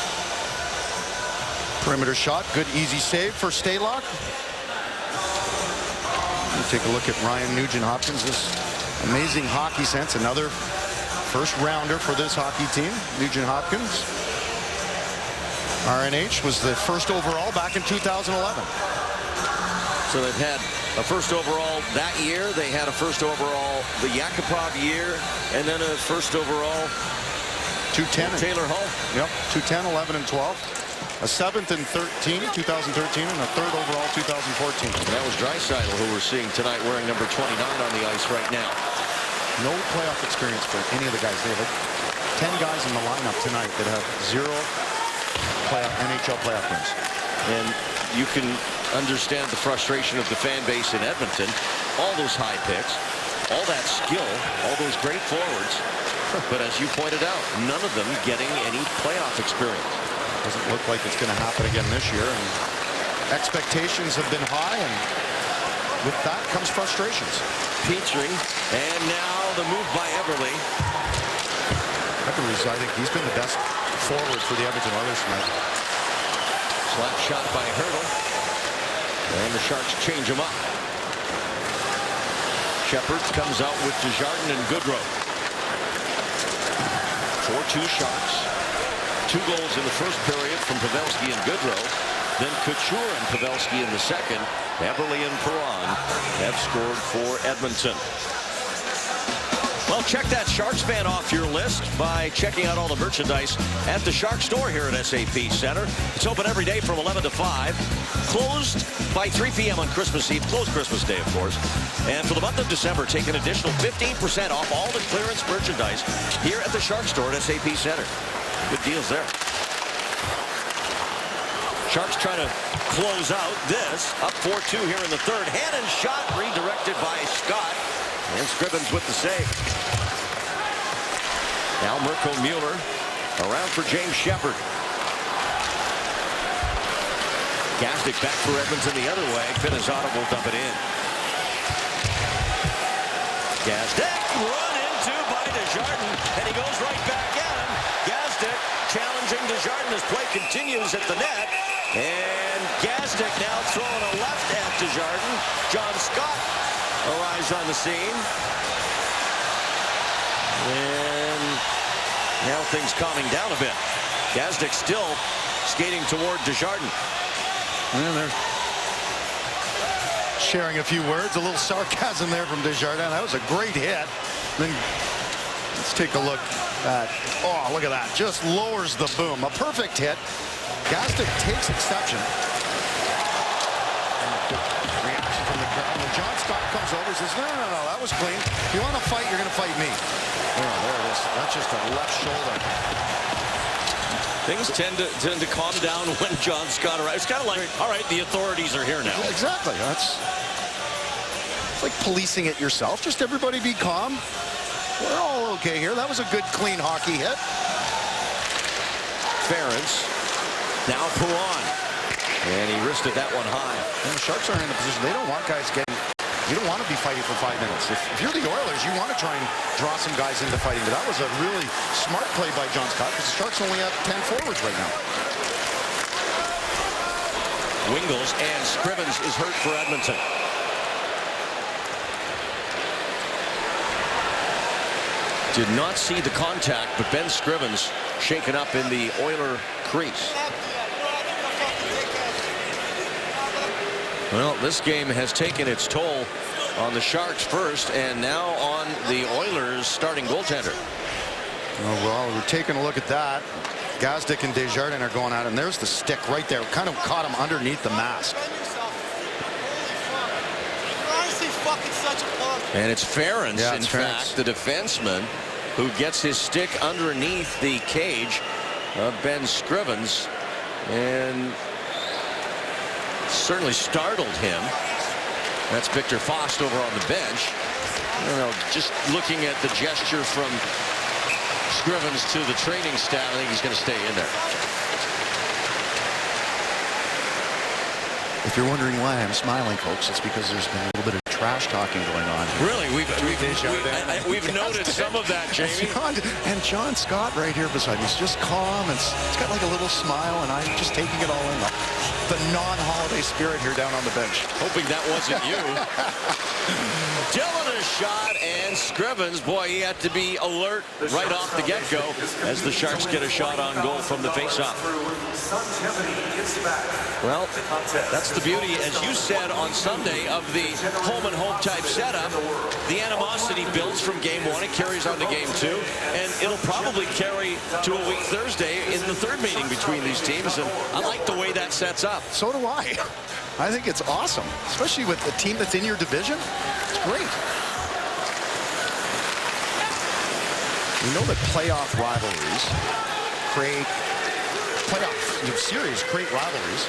perimeter shot, good easy save for Stalock. You take a look at Ryan Nugent-Hopkins. This amazing hockey sense. Another first rounder for this hockey team. Nugent-Hopkins. RNH was the first overall back in 2011. So they've had a first overall that year. They had a first overall the Yakupov year, and then a first overall 210. Taylor Hall. Yep, 210, 11, and 12. A 7th and 13, 2013, and a 3rd overall 2014. And that was Draisaitl, who we're seeing tonight wearing number 29 on the ice right now. No playoff experience for any of the guys. They have 10 guys in the lineup tonight that have 0 NHL playoff wins. And you can understand the frustration of the fan base in Edmonton. All those high picks, all that skill, all those great forwards. But as you pointed out, none of them getting any playoff experience. Doesn't look like it's going to happen again this year. And Expectations have been high, and with that comes frustrations. Petrie, and now the move by Eberle. Eberle's, I think he's been the best forward for the Edmonton Oilers tonight. Slap shot by Hurdle. And the Sharks change him up. Shepherd comes out with Desjardins and Goodrow. 4-2 Sharks. 2 goals in the first period from Pavelski and Goodrow. Then Couture and Pavelski in the second. Eberle and Perron have scored for Edmonton. Well, check that Sharks fan off your list by checking out all the merchandise at the Sharks store here at SAP Center. It's open every day from 11 to 5. Closed by 3 p.m. on Christmas Eve. Closed Christmas Day, of course. And for the month of December, take an additional 15% off all the clearance merchandise here at the Sharks store at SAP Center. Good deals there. Sharks trying to close out this. Up 4-2 here in the third. Hannon shot redirected by Scott. And Scrivens with the save. Now Mirko Mueller around for James Shepherd. Gazdic back for Edmonton the other way. Pinizzotto will dump it in. Gazdic run into by Desjardins, and he goes right back at him. Gazdic challenging Desjardins as play continues at the net. And Gazdic now throwing a left at Desjardins. John Scott arrives on the scene. And now things calming down a bit. Gazdic still skating toward Desjardins. And they're sharing a few words. A little sarcasm there from Desjardins. That was a great hit. Then let's take a look at, oh, look at that. Just lowers the boom. A perfect hit. Gazdic takes exception. Reaction from the crowd. When John Scott comes over, he says, no, that was clean. If you want to fight, you're going to fight me. Oh, there it is. That's just a left shoulder. Things tend to calm down when John Scott arrives. It's kind of like, all right, the authorities are here now. Exactly. It's like policing it yourself. Just everybody be calm. We're all okay here. That was a good, clean hockey hit. Ference. Now Perron. And he wristed that one high. And the Sharks are in a position. They don't want guys getting... You don't want to be fighting for 5 minutes. If you're the Oilers, you want to try and draw some guys into fighting. But that was a really smart play by John Scott because the Sharks only have 10 forwards right now. Wingles and Scrivens is hurt for Edmonton. Did not see the contact, but Ben Scrivens shaken up in the Oiler crease. Well, this game has taken its toll on the Sharks first, and now on the Oilers starting goaltender. Oh, well, we're taking a look at that. Gazdic and Desjardins are going at it, and there's the stick right there. Kind of caught him underneath the mask. And it's Ference, in fact, the defenseman, who gets his stick underneath the cage of Ben Scrivens. And certainly startled him. That's Victor Faust over on the bench. I don't know, just looking at the gesture from Scrivens to the training staff, I think he's going to stay in there. If you're wondering why I'm smiling, folks, it's because there's been a little bit of trash talking going on here. Really? We've noted some of that, Jamie. And John Scott right here beside me is just calm, and it's got like a little smile, and I'm just taking it all in. The non-holiday spirit here down on the bench. Hoping that wasn't you. Dylan a shot, and Scrivens, boy, he had to be alert right off the get-go as the Sharks get a shot on goal from the faceoff. Well, that's the beauty, as you said on Sunday, of the home and home type setup. The animosity builds from game one. It carries on to game two, and it'll probably carry to a week Thursday in the third meeting between these teams, and I like the way that sets up. So do I. I think it's awesome, especially with the team that's in your division. It's great. We know that playoff rivalries create series create rivalries.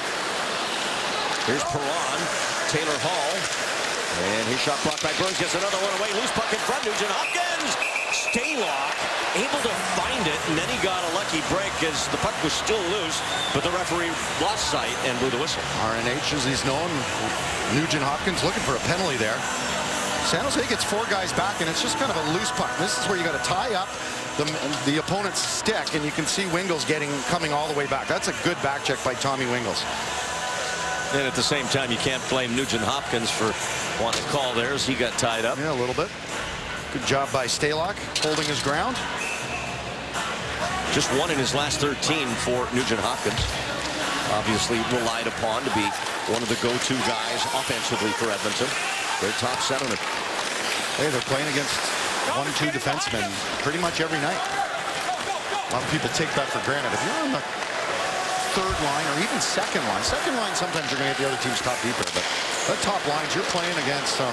Here's Perron, Taylor Hall, and his shot blocked by Burns, gets another one away, loose puck in front, Nugent Hopkins Stalock able to find it, and then he got a lucky break as the puck was still loose, but the referee lost sight and blew the whistle. RNH, as he's known, Nugent Hopkins looking for a penalty there. San Jose gets 4 guys back, and it's just kind of a loose puck. This is where you got to tie up the opponent's stick, and you can see Wingels coming all the way back. That's a good back check by Tommy Wingels. And at the same time, you can't blame Nugent Hopkins for wanting to call theirs. He got tied up. Yeah, a little bit. Good job by Stalock, holding his ground. Just 1 in his last 13 for Nugent Hopkins. Obviously relied upon to be one of the go-to guys offensively for Edmonton. Their top centerman. Hey, they're playing against 1-2 defensemen pretty much every night. A lot of people take that for granted. If you're on the third line or even second line sometimes you're going to get the other team's top deeper, but that top lines, you're playing against some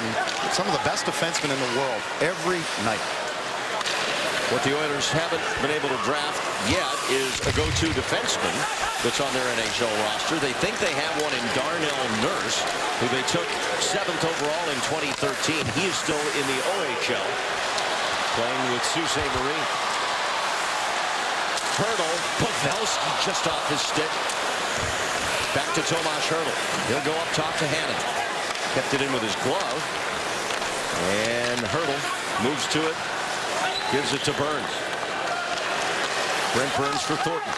of the best defensemen in the world every night. What the Oilers haven't been able to draft yet is a go-to defenseman that's on their NHL roster. They think they have one in Darnell Nurse, who they took 7th overall in 2013. He is still in the OHL, playing with Sault Ste. Marie. Hurdle, Pavelski just off his stick. Back to Tomas Hurdle. He'll go up top to Hannon. Kept it in with his glove. And Hurdle moves to it. Gives it to Burns. Brent Burns for Thornton.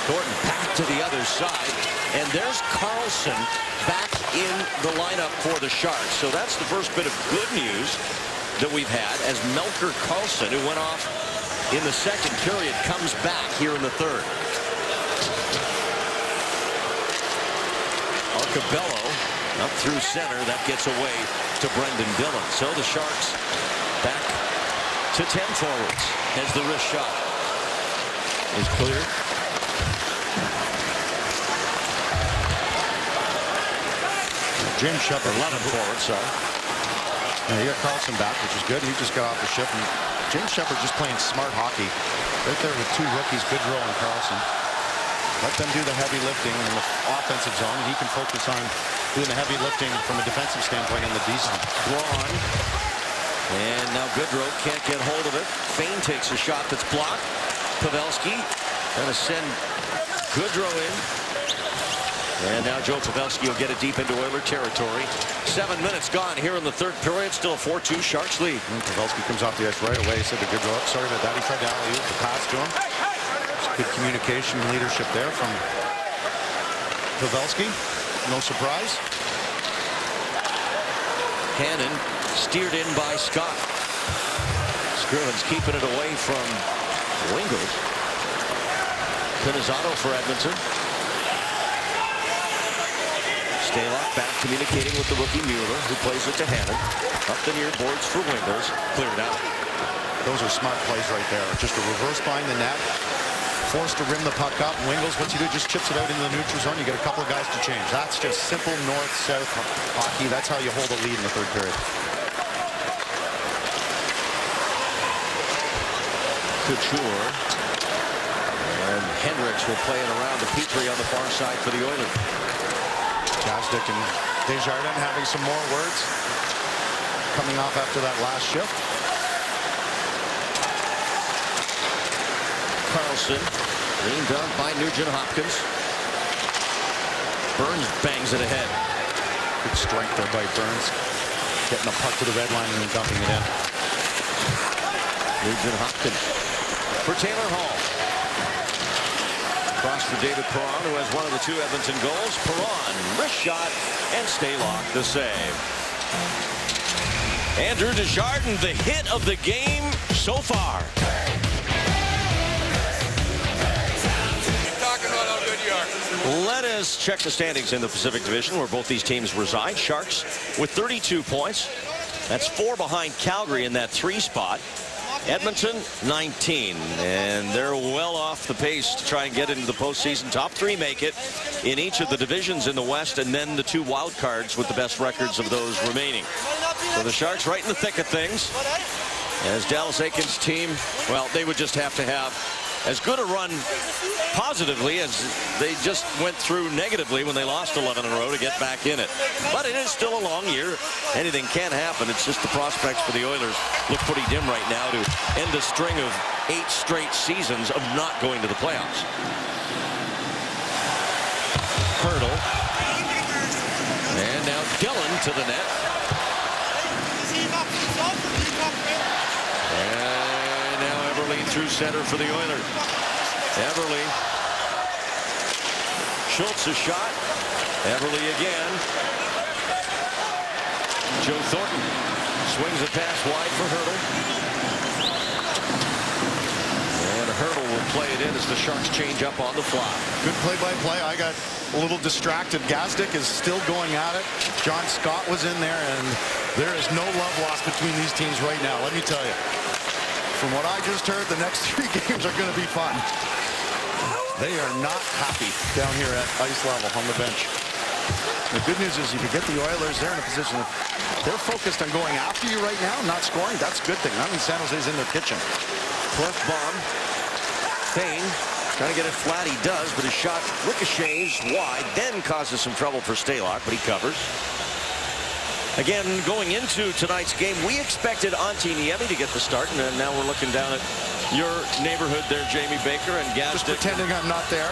Thornton back to the other side. And there's Carlson back in the lineup for the Sharks. So that's the first bit of good news that we've had as Melker Carlson, who went off in the second period, comes back here in the third. Arcabello up through center. That gets away to Brendan Dillon. So the Sharks back to 10 forwards as the wrist shot is cleared. James Shepard, 11 forwards, sorry. Yeah, you got Carlson back, which is good. He just got off the shift. And James Shepard just playing smart hockey. Right there with 2 rookies, Goodrow and Carlson. Let them do the heavy lifting in the offensive zone, and he can focus on doing the heavy lifting from a defensive standpoint in the D zone. Braun. And now Goodrow can't get hold of it. Fane takes a shot that's blocked. Pavelski going to send Goodrow in. And now Joe Pavelski will get it deep into Oiler territory. 7 minutes gone here in the third period. Still a 4-2 Sharks lead. And Pavelski comes off the ice right away. He said to Goodrow, sorry about that. He tried to alley-oop the pass to him. Good communication and leadership there from Pavelski. No surprise. Hannon steered in by Scott. Scrivens keeping it away from Wingels. Pinizzotto for Edmonton. Stalock back communicating with the rookie Mueller, who plays it to Hannon. Up the near boards for Wingels. Cleared out. Those are smart plays right there. Just a reverse behind the net. Forced to rim the puck up. Wingels, what's he do? Just chips it out into the neutral zone. You get a couple of guys to change. That's just simple north-south hockey. That's how you hold a lead in the third period. Couture. And Hendricks will play it around to Petrie on the far side for the Oilers. Gazdic and Desjardins having some more words coming off after that last shift. Carlson leaned up by Nugent Hopkins. Burns bangs it ahead. Good strength there by Burns. Getting the puck to the red line and then dumping it in. Nugent Hopkins for Taylor Hall. Cross for David Perron, who has one of the 2 Edmonton goals. Perron, wrist shot, and Stalock the save. Andrew Desjardins, the hit of the game so far. Talking about how good you are. Let us check the standings in the Pacific Division, where both these teams reside. Sharks with 32 points. That's 4 behind Calgary in that 3 spot. Edmonton 19, and they're well off the pace to try and get into the postseason. Top 3 make it in each of the divisions in the West, and then the 2 wild cards with the best records of those remaining. So the Sharks right in the thick of things. As Dallas Eakins' team, well, they would just have to have as good a run positively as they just went through negatively when they lost 11 in a row to get back in it. But it is still a long year. Anything can happen. It's just the prospects for the Oilers look pretty dim right now to end a string of 8 straight seasons of not going to the playoffs. Hurdle. And now Dillon to the net. And now Everly through center for the Oilers. Everly. Schultz a shot. Everly again. Joe Thornton swings a pass wide for Hurdle. And Hurdle will play it in as the Sharks change up on the fly. Good play-by-play. I got a little distracted. Gazdic is still going at it. John Scott was in there, and there is no love lost between these teams right now, let me tell you. From what I just heard, the next 3 games are going to be fun. They are not happy down here at ice level on the bench. The good news is if you get the Oilers, they're in a position of, they're focused on going after you right now, not scoring. That's a good thing. That means San Jose's in their kitchen. Cleft bomb. Fane trying to get it flat. He does, but his shot ricochets wide, then causes some trouble for Stalock, but he covers. Again, going into tonight's game, we expected Antti Niemi to get the start, and now we're looking down at your neighborhood there, Jamie Baker and Just Gazdic. pretending I'm not there.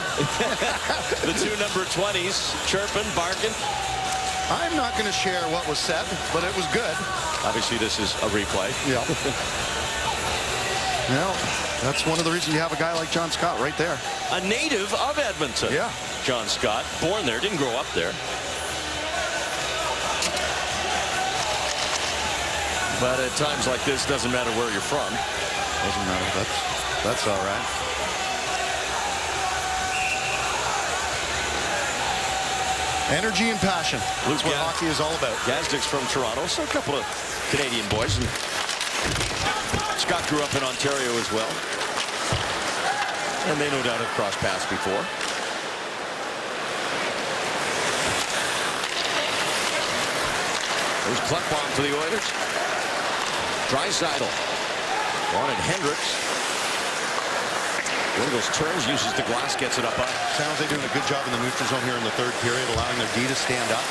The 2 number 20s chirping, barking. I'm not going to share what was said, but it was good. Obviously, this is a replay. Yeah. Well, that's one of the reasons you have a guy like John Scott right there. A native of Edmonton. Yeah. John Scott, born there, didn't grow up there. But at times like this, doesn't matter where you're from. Doesn't matter. That's all right. Energy and passion. That's what hockey is all about. Gazdic's from Toronto, so a couple of Canadian boys. And Scott grew up in Ontario as well. And they no doubt have crossed paths before. There's Klefbom for the Oilers. Draisaitl wanted Hendricks. Wingles turns, uses the glass, gets it up high. San Jose doing a good job in the neutral zone here in the 3rd period, allowing their D to stand up.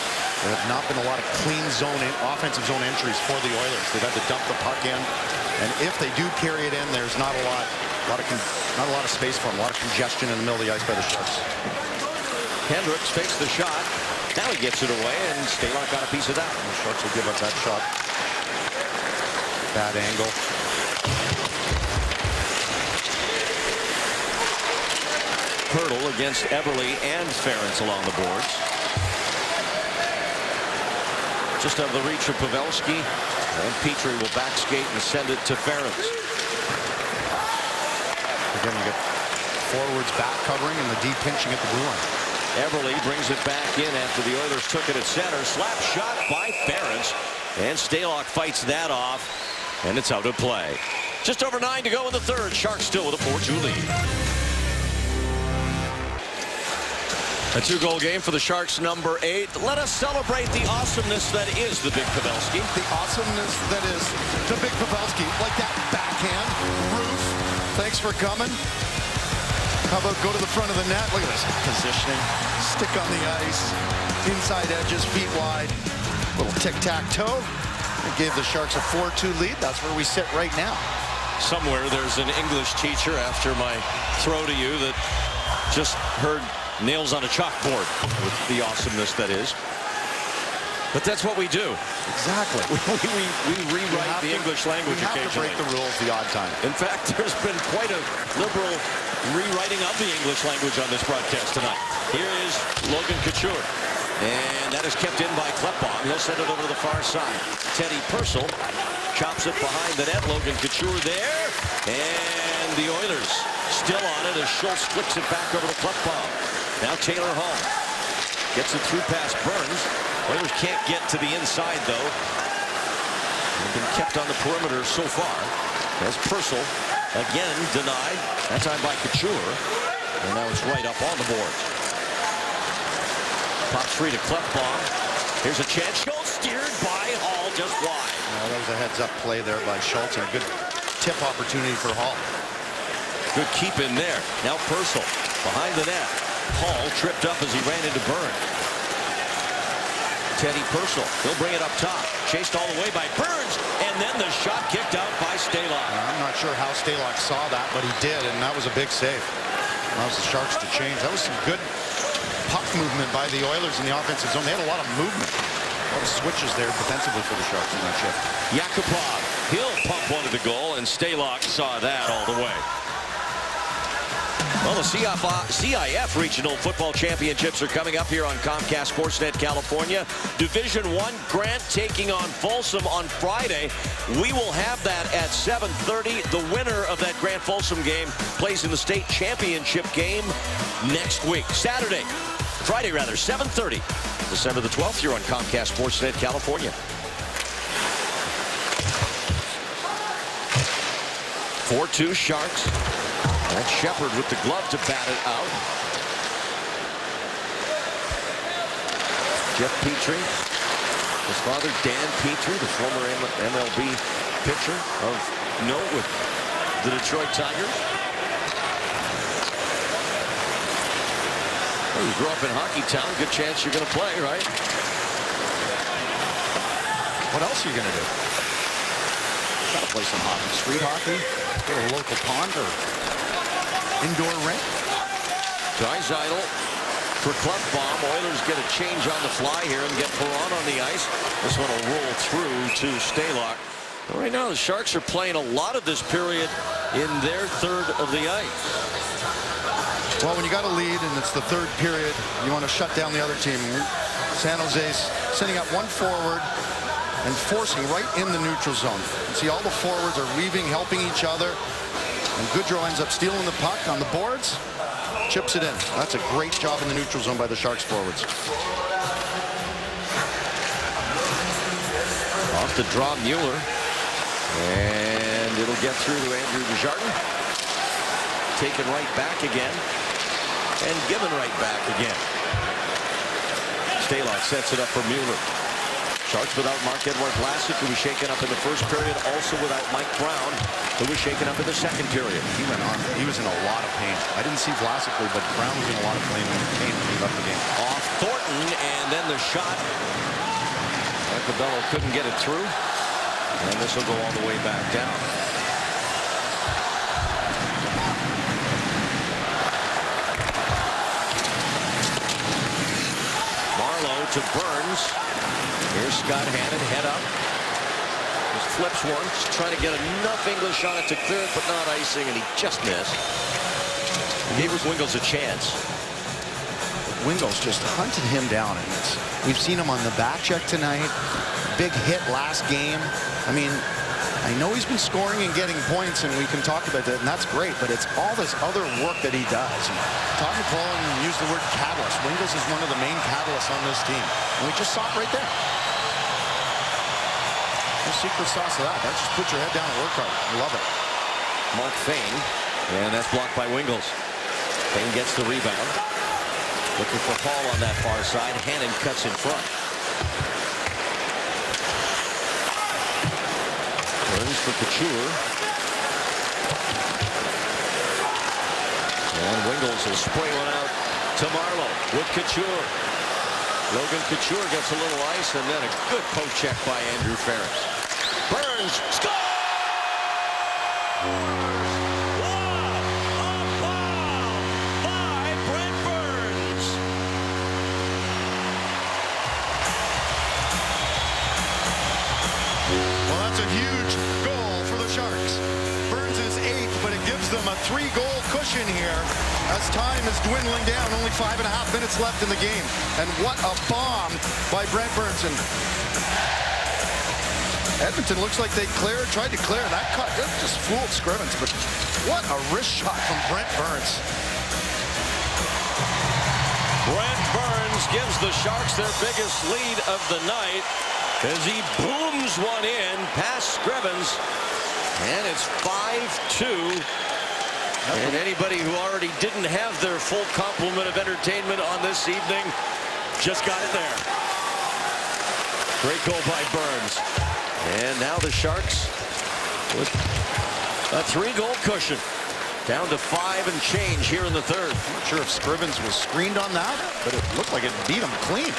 There have not been a lot of clean zone, offensive zone entries for the Oilers. They've had to dump the puck in, and if they do carry it in, there's not a lot of space for them. A lot of congestion in the middle of the ice by the Sharks. Hendricks fakes the shot. Now he gets it away, and Stalock got a piece of that. And the Sharks will give up that shot. Bad angle. Hurdle against Everly and Ference along the boards. Just out of the reach of Pavelski, and Petrie will back skate and send it to Ference. Again, you get forwards back covering and the D pinching at the blue line. Everly brings it back in after the Oilers took it at center. Slap shot by Ference, and Stalock fights that off, and it's out of play. Just over 9 to go in the 3rd. Sharks still with a 4-2 lead. A 2-goal game for the Sharks, number 8. Let us celebrate the awesomeness that is the Big Pavelski. The awesomeness that is the Big Pavelski. Like that backhand. Roof. Thanks for coming. How about go to the front of the net? Look at this positioning. Stick on the ice. Inside edges, feet wide. Little tic-tac-toe. It gave the Sharks a 4-2 lead. That's where we sit right now. Somewhere there's an English teacher after my throw to you that just heard nails on a chalkboard with the awesomeness that is. But that's what we do. Exactly. We rewrite the English language occasionally. We have to break the rules the odd time. In fact, there's been quite a liberal rewriting of the English language on this broadcast tonight. Here is Logan Couture. And that is kept in by Klefbom. He'll send it over to the far side. Teddy Purcell chops it behind the net. Logan Couture there. And the Oilers still on it as Schultz flicks it back over to Klefbom. Now Taylor Hall gets it through past Burns. Oilers can't get to the inside, though. They've been kept on the perimeter so far. As Purcell again denied. That time by Couture. And now it's right up on the board. Pops free to Klefbom. Here's a chance. Schultz steered by Hall just wide. That was a heads-up play there by Schultz and a good tip opportunity for Hall. Good keep in there. Now Purcell behind the net. Hall tripped up as he ran into Burns. Teddy Purcell, he'll bring it up top. Chased all the way by Burns, and then the shot kicked out by Stalock. I'm not sure how Stalock saw that, but he did, and that was a big save. Allows the Sharks to change. That was some good puck movement by the Oilers in the offensive zone. They had a lot of movement. A lot of switches there defensively for the Sharks in that shift. Yakupov, he'll pump one to the goal, and Stalock saw that all the way. Well, the CIF Regional Football Championships are coming up here on Comcast Sportsnet California. Division I, Grant taking on Folsom on Friday. We will have that at 7:30. The winner of that Grant Folsom game plays in the state championship game next week. Friday, 7:30. December the 12th here on Comcast Sportsnet California. 4-2 Sharks. That's Shepard with the glove to bat it out. Jeff Petrie, his father Dan Petrie, the former MLB pitcher of note with the Detroit Tigers. Well, you grew up in Hockey Town, good chance you're going to play, right? What else are you going to do? Got to play some hockey. Street hockey, go to a local pond or indoor rink. Draisaitl for Klefbom. Oilers get a change on the fly here and get Perron on the ice. This one will roll through to Stalock. Right now the Sharks are playing a lot of this period in their third of the ice. Well, when you got a lead and it's the third period, you want to shut down the other team. San Jose's sending up one forward and forcing right in the neutral zone. You see all the forwards are leaving, helping each other. And Goodrow ends up stealing the puck on the boards, chips it in. That's a great job in the neutral zone by the Sharks forwards. Off to draw Mueller. And it'll get through to Andrew Desjardins. Taken right back again. And given right back again. Stalock sets it up for Mueller. Sharks without Marc-Edouard Vlasic, who was shaken up in the first period. Also without Mike Brown, who was shaken up in the second period. He went on. He was in a lot of pain. I didn't see Vlasic, but Brown was in a lot of pain when he left the game. Off Thornton, and then the shot. Arcobello couldn't get it through. And this will go all the way back down. Marleau to Burns. Here's Scott Hannon, head up. Just flips one, just trying to get enough English on it to clear it, but not icing, and he just missed. He gave Wingels a chance. Wingels just hunted him down, and we've seen him on the back check tonight. Big hit last game. I mean, I know he's been scoring and getting points, and we can talk about that, and that's great, but it's all this other work that he does. And Todd McClellan used the word catalyst. Wingels is one of the main catalysts on this team, and we just saw it right there. No secret sauce of that. That's just put your head down and work hard. I love it. Mark Fane, and that's blocked by Wingels. Fane gets the rebound. Looking for Hall on that far side. Hannon cuts in front. Burns for Couture. And Wingels will spray one out to Marleau with Couture. Logan Couture gets a little ice, and then a good poke check by Andrew Ferris. Burns, score! By Brent Burns. Well, that's a huge goal for the Sharks. Burns is 8th, but it gives them a 3-goal cushion here as time is dwindling down. Only 5.5 minutes left in the game. And what a bomb by Brent Burns. And Edmonton looks like they tried to clear. That cut just fooled Scrivens, but what a wrist shot from Brent Burns. Brent Burns gives the Sharks their biggest lead of the night as he booms one in past Scrivens, and it's 5-2. And anybody who already didn't have their full complement of entertainment on this evening just got it there. Great goal by Burns. And now the Sharks with a 3-goal cushion. Down to 5 and change here in the third. I'm not sure if Scrivens was screened on that, but it looked like it beat him clean.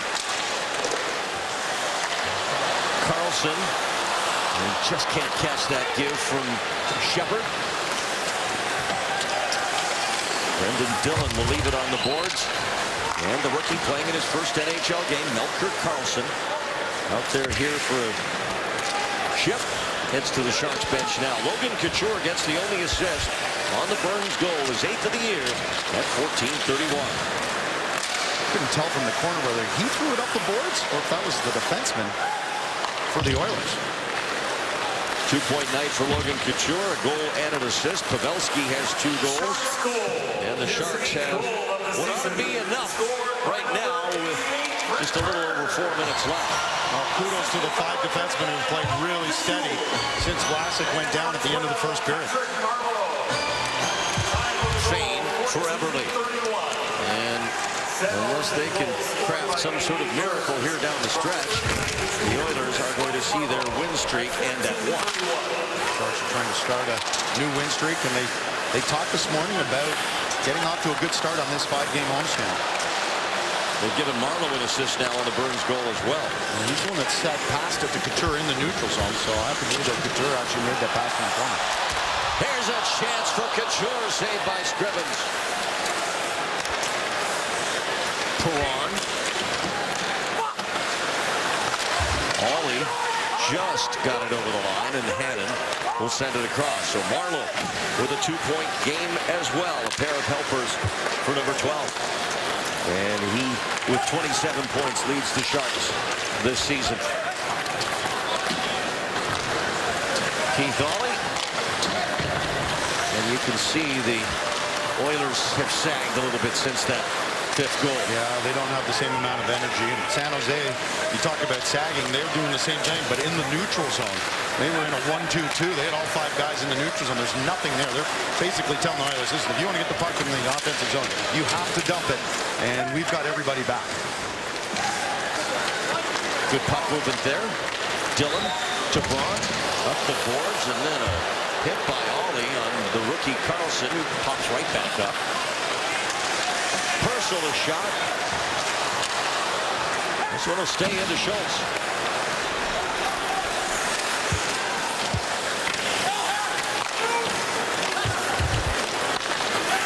Carlson, and just can't catch that give from Shepard. Brendan Dillon will leave it on the boards. And the rookie playing in his first NHL game, Melker Carlson, out there here for a shift. Heads to the Sharks bench now. Logan Couture gets the only assist on the Burns goal, his 8th of the year at 14:31. Couldn't tell from the corner whether he threw it up the boards or if that was the defenseman for the Oilers. 2-point night for Logan Couture, a goal and an assist. Pavelski has 2 goals. And the Sharks have what ought to be enough right now with just a little over 4 minutes left. Well, kudos to the 5 defensemen who have played really steady since Vlasic went down at the end of the first period. Fane for Eberle. And unless they can craft some sort of miracle here down the stretch, the Oilers are going to see their win streak end at 1. Sharks are trying to start a new win streak, and they talked this morning about getting off to a good start on this 5-game homestand. They've given Marleau an assist now on the Burns goal as well. And he's the one that set past it to Couture in the neutral zone, so I have to believe that Couture actually made that pass from the corner. Here's a chance for Couture, saved by Scrivens. Perron. Ollie just got it over the line, and Hannon will send it across. So Marleau with a 2-point game as well. A pair of helpers for number 12. And he, with 27 points, leads the Sharks this season. Keith Ollie. And you can see the Oilers have sagged a little bit since that 5th goal. Yeah, they don't have the same amount of energy. And San Jose, you talk about sagging, they're doing the same thing, but in the neutral zone. They were in a 1-2-2. They had all 5 guys in the neutral zone. There's nothing there. They're basically telling the Oilers, listen, if you want to get the puck in the offensive zone, you have to dump it, and we've got everybody back. Good puck movement there. Dillon to Braun, up the boards, and then a hit by Ollie on the rookie Carlson, who pops right back up. Purcell a shot. This one will stay into Schultz.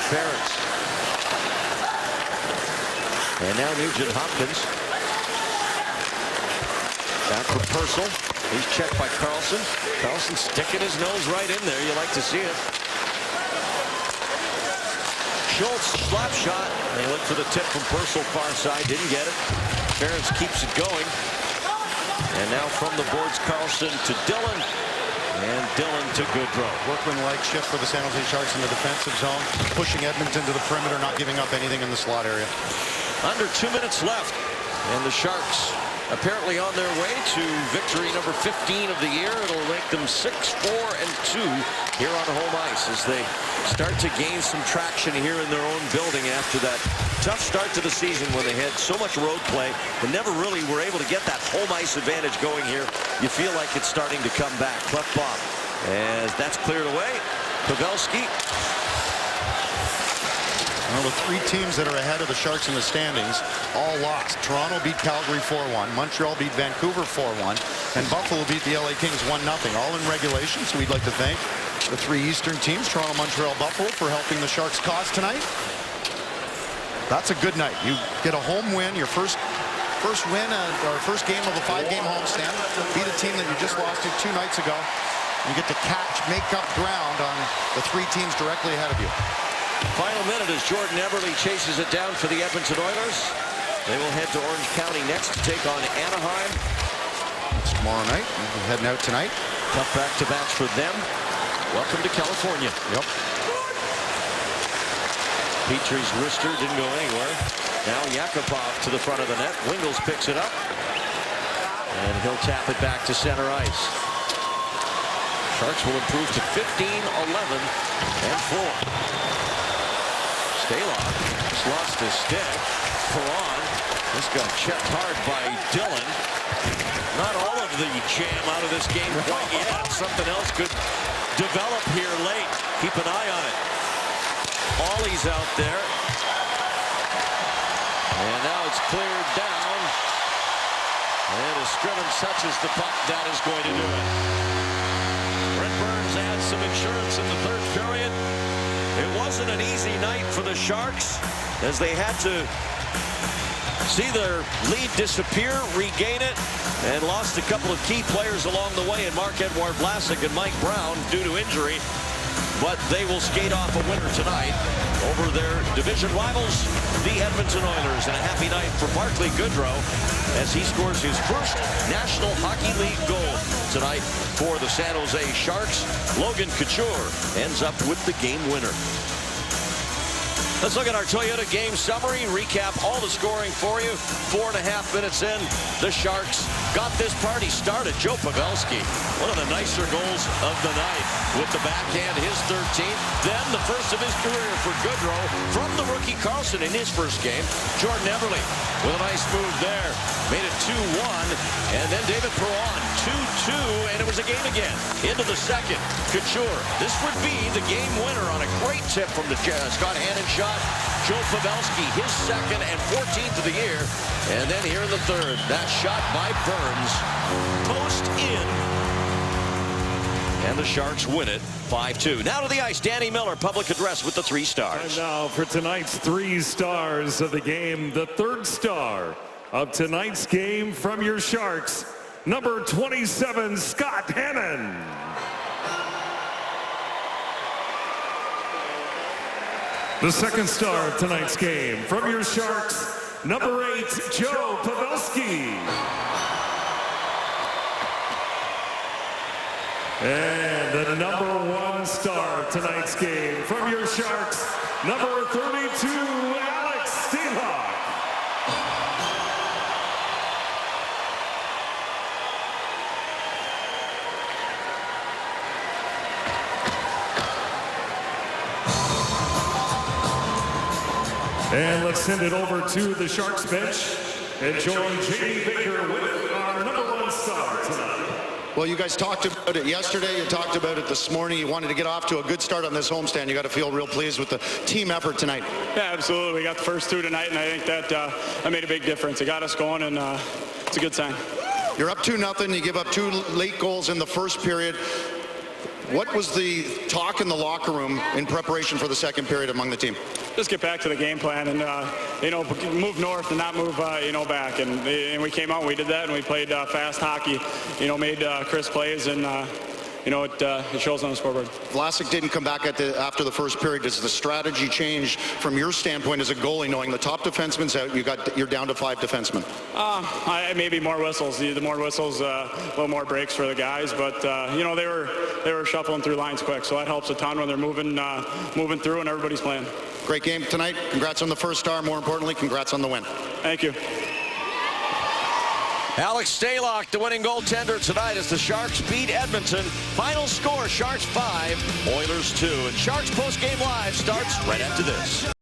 Ferris. And now Nugent Hopkins. Back for Purcell. He's checked by Carlson. Carlson sticking his nose right in there. You like to see it. Schultz, slap shot. They look for the tip from Purcell, far side. Didn't get it. Ferris keeps it going. And now from the boards, Carlson to Dillon. And Dillon to Goodrow. Workman-like shift for the San Jose Sharks in the defensive zone, pushing Edmonton to the perimeter, not giving up anything in the slot area. Under 2 minutes left. And the Sharks apparently on their way to victory number 15 of the year. It'll make them 6-4-2 here on home ice as they start to gain some traction here in their own building after that tough start to the season when they had so much road play and never really were able to get that home ice advantage going here. You feel like it's starting to come back. Cleft bomb as that's cleared away. Pavelski. Well, the 3 teams that are ahead of the Sharks in the standings all lost. Toronto beat Calgary 4-1. Montreal beat Vancouver 4-1. And Buffalo beat the LA Kings 1-0. All in regulation, so we'd like to thank the 3 Eastern teams, Toronto, Montreal, Buffalo, for helping the Sharks' cause tonight. That's a good night. You get a home win, your first win or first game of a 5-game homestand. Beat a team that you just lost to 2 nights ago. You get to make up ground on the 3 teams directly ahead of you. Final minute as Jordan Eberle chases it down for the Edmonton Oilers. They will head to Orange County next to take on Anaheim. It's tomorrow night. We're heading out tonight. Tough back-to-backs for them. Welcome to California. Yep. Petrie's wrister didn't go anywhere. Now Yakupov to the front of the net. Wingles picks it up. And he'll tap it back to center ice. Sharks will improve to 15-11 and 4. Stalock just lost his stick. Perron just got checked hard by Dillon. Not all of the jam out of this game quite yet. Something else could develop here late. Keep an eye on it. Pauley's out there. And now it's cleared down. And as Scrivens touches the puck, that is going to do it. Brent Burns adds some insurance in the third period. It wasn't an easy night for the Sharks as they had to see their lead disappear, regain it, and lost a couple of key players along the way in Marc-Edouard Vlasic and Mike Brown due to injury. But they will skate off a winner tonight over their division rivals, the Edmonton Oilers. And a happy night for Barclay Goodrow as he scores his first National Hockey League goal tonight for the San Jose Sharks. Logan Couture ends up with the game winner. Let's look at our Toyota game summary, recap all the scoring for you. 4.5 minutes in, the Sharks got this party started. Joe Pavelski, one of the nicer goals of the night with the backhand, his 13th. Then the first of his career for Goodrow from the rookie Carlson in his first game. Jordan Eberle with a nice move there. Made it 2-1. And then David Perron, 2-2, and it was a game again. Into the second, Couture. This would be the game winner on a great tip from the Scott Hannon shot. Joe Pavelski, his second and 14th of the year. And then here in the third, that shot by Burns. Post in. And the Sharks win it 5-2. Now to the ice, Danny Miller, public address with the 3 stars. And now for tonight's 3 stars of the game, the third star of tonight's game from your Sharks, number 27, Scott Hannon. The second star of tonight's game from your Sharks, number 8, Joe Pavelski. And the number 1 star of tonight's game from your Sharks, number 32, Alex Stalock. And let's send it over to the Sharks bench and join Jamie Baker with our number 1 star tonight. Well, you guys talked about it yesterday. You talked about it this morning. You wanted to get off to a good start on this homestand. You got to feel real pleased with the team effort tonight. Yeah, absolutely. We got the first 2 tonight, and I think that made a big difference. It got us going, and it's a good sign. You're up 2-0. You give up 2 late goals in the first period. What was the talk in the locker room in preparation for the second period among the team? Just get back to the game plan and, move north and not move, back. And we came out and we did that, and we played fast hockey, made crisp plays, and, it shows on the scoreboard. Vlasic didn't come back after the first period. Does the strategy change from your standpoint as a goalie, knowing the top defenseman's out, you're down to 5 defensemen? Maybe more whistles. The more whistles, a little more breaks for the guys. But they were shuffling through lines quick, so that helps a ton when they're moving through and everybody's playing. Great game tonight. Congrats on the first star. More importantly, congrats on the win. Thank you. Alex Stalock, the winning goaltender tonight as the Sharks beat Edmonton. Final score, Sharks 5, Oilers 2. And Sharks post-game live starts right after this.